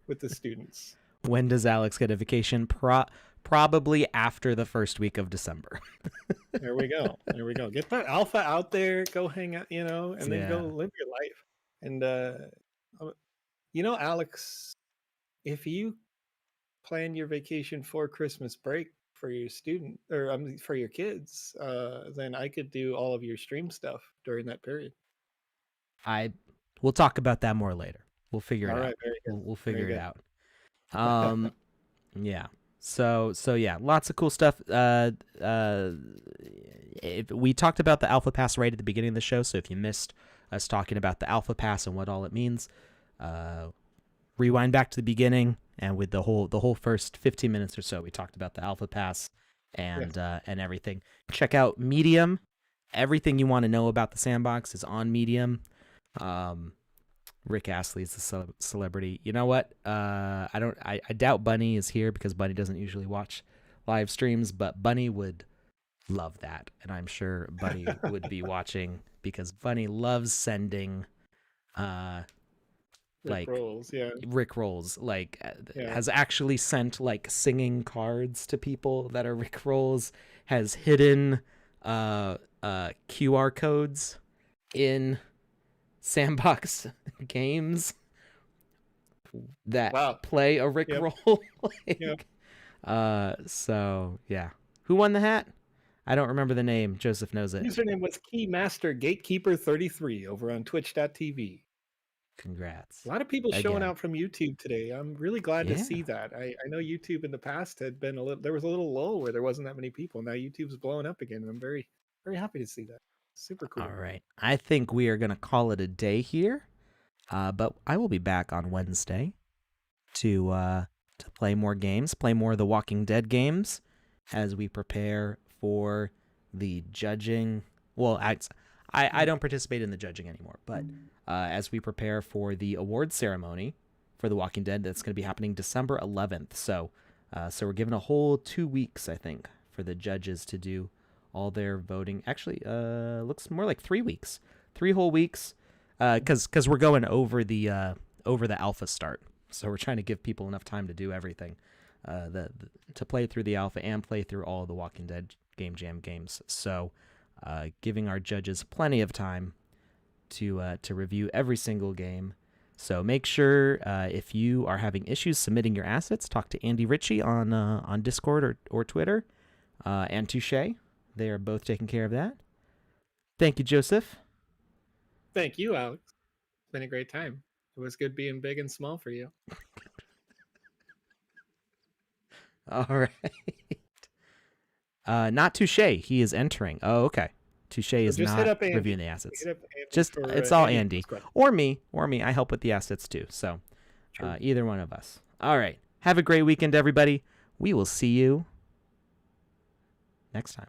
with the students. When does Alex get a vacation? Probably after the first week of December. There we go. There we go. Get that alpha out there. Go hang out, and then go live your life. And Alex, if you plan your vacation for Christmas break for your student or for your kids, then I could do all of your stream stuff during that period. We'll talk about that more later. We'll figure it All out. right, very good. We'll figure Very it good. out. Yeah. So yeah, lots of cool stuff. We talked about the Alpha Pass right at the beginning of the show, so if you missed us talking about the Alpha Pass and what all it means, rewind back to the beginning, and with the whole first 15 minutes or so, we talked about the Alpha Pass and everything. Check out Medium. Everything you want to know about the Sandbox is on Medium. Rick Astley's the celebrity. You know what? I doubt Bunny is here because Bunny doesn't usually watch live streams, but Bunny would love that, and I'm sure Bunny would be watching because Bunny loves sending Rick rolls, yeah. Rick rolls, has actually sent singing cards to people that are Rick rolls, has hidden QR codes in Sandbox games that play a Rick roll. So yeah. Who won the hat? I don't remember the name. Joseph knows it. Username was Keymaster Gatekeeper 33 over on twitch.tv. Congrats. A lot of people showing out from YouTube today. I'm really glad to see that. I know YouTube in the past had been there was a little lull where there wasn't that many people. Now YouTube's blowing up again, and I'm very, very happy to see that. Super cool. All right. I think we are going to call it a day here. But I will be back on Wednesday to play more games, play more of the Walking Dead games as we prepare for the judging. Well, I don't participate in the judging anymore, but as we prepare for the award ceremony for the Walking Dead, that's going to be happening December 11th. So we're given a whole 2 weeks, I think, for the judges to do all their voting. Actually, looks more like 3 weeks, 3 whole weeks, because we're going over the alpha start. So we're trying to give people enough time to do everything, to play through the alpha and play through all of the Walking Dead Game Jam games. So giving our judges plenty of time to review every single game. So make sure if you are having issues submitting your assets, talk to Andy Ritchie on Discord or Twitter, and Touche. They are both taking care of that. Thank you, Joseph. Thank you, Alex. It's been a great time. It was good being big and small for you. All right. Not Touche. He is entering. Oh, okay. Touche is not reviewing the assets. It's all Andy. Or me. I help with the assets too. So either one of us. All right. Have a great weekend, everybody. We will see you next time.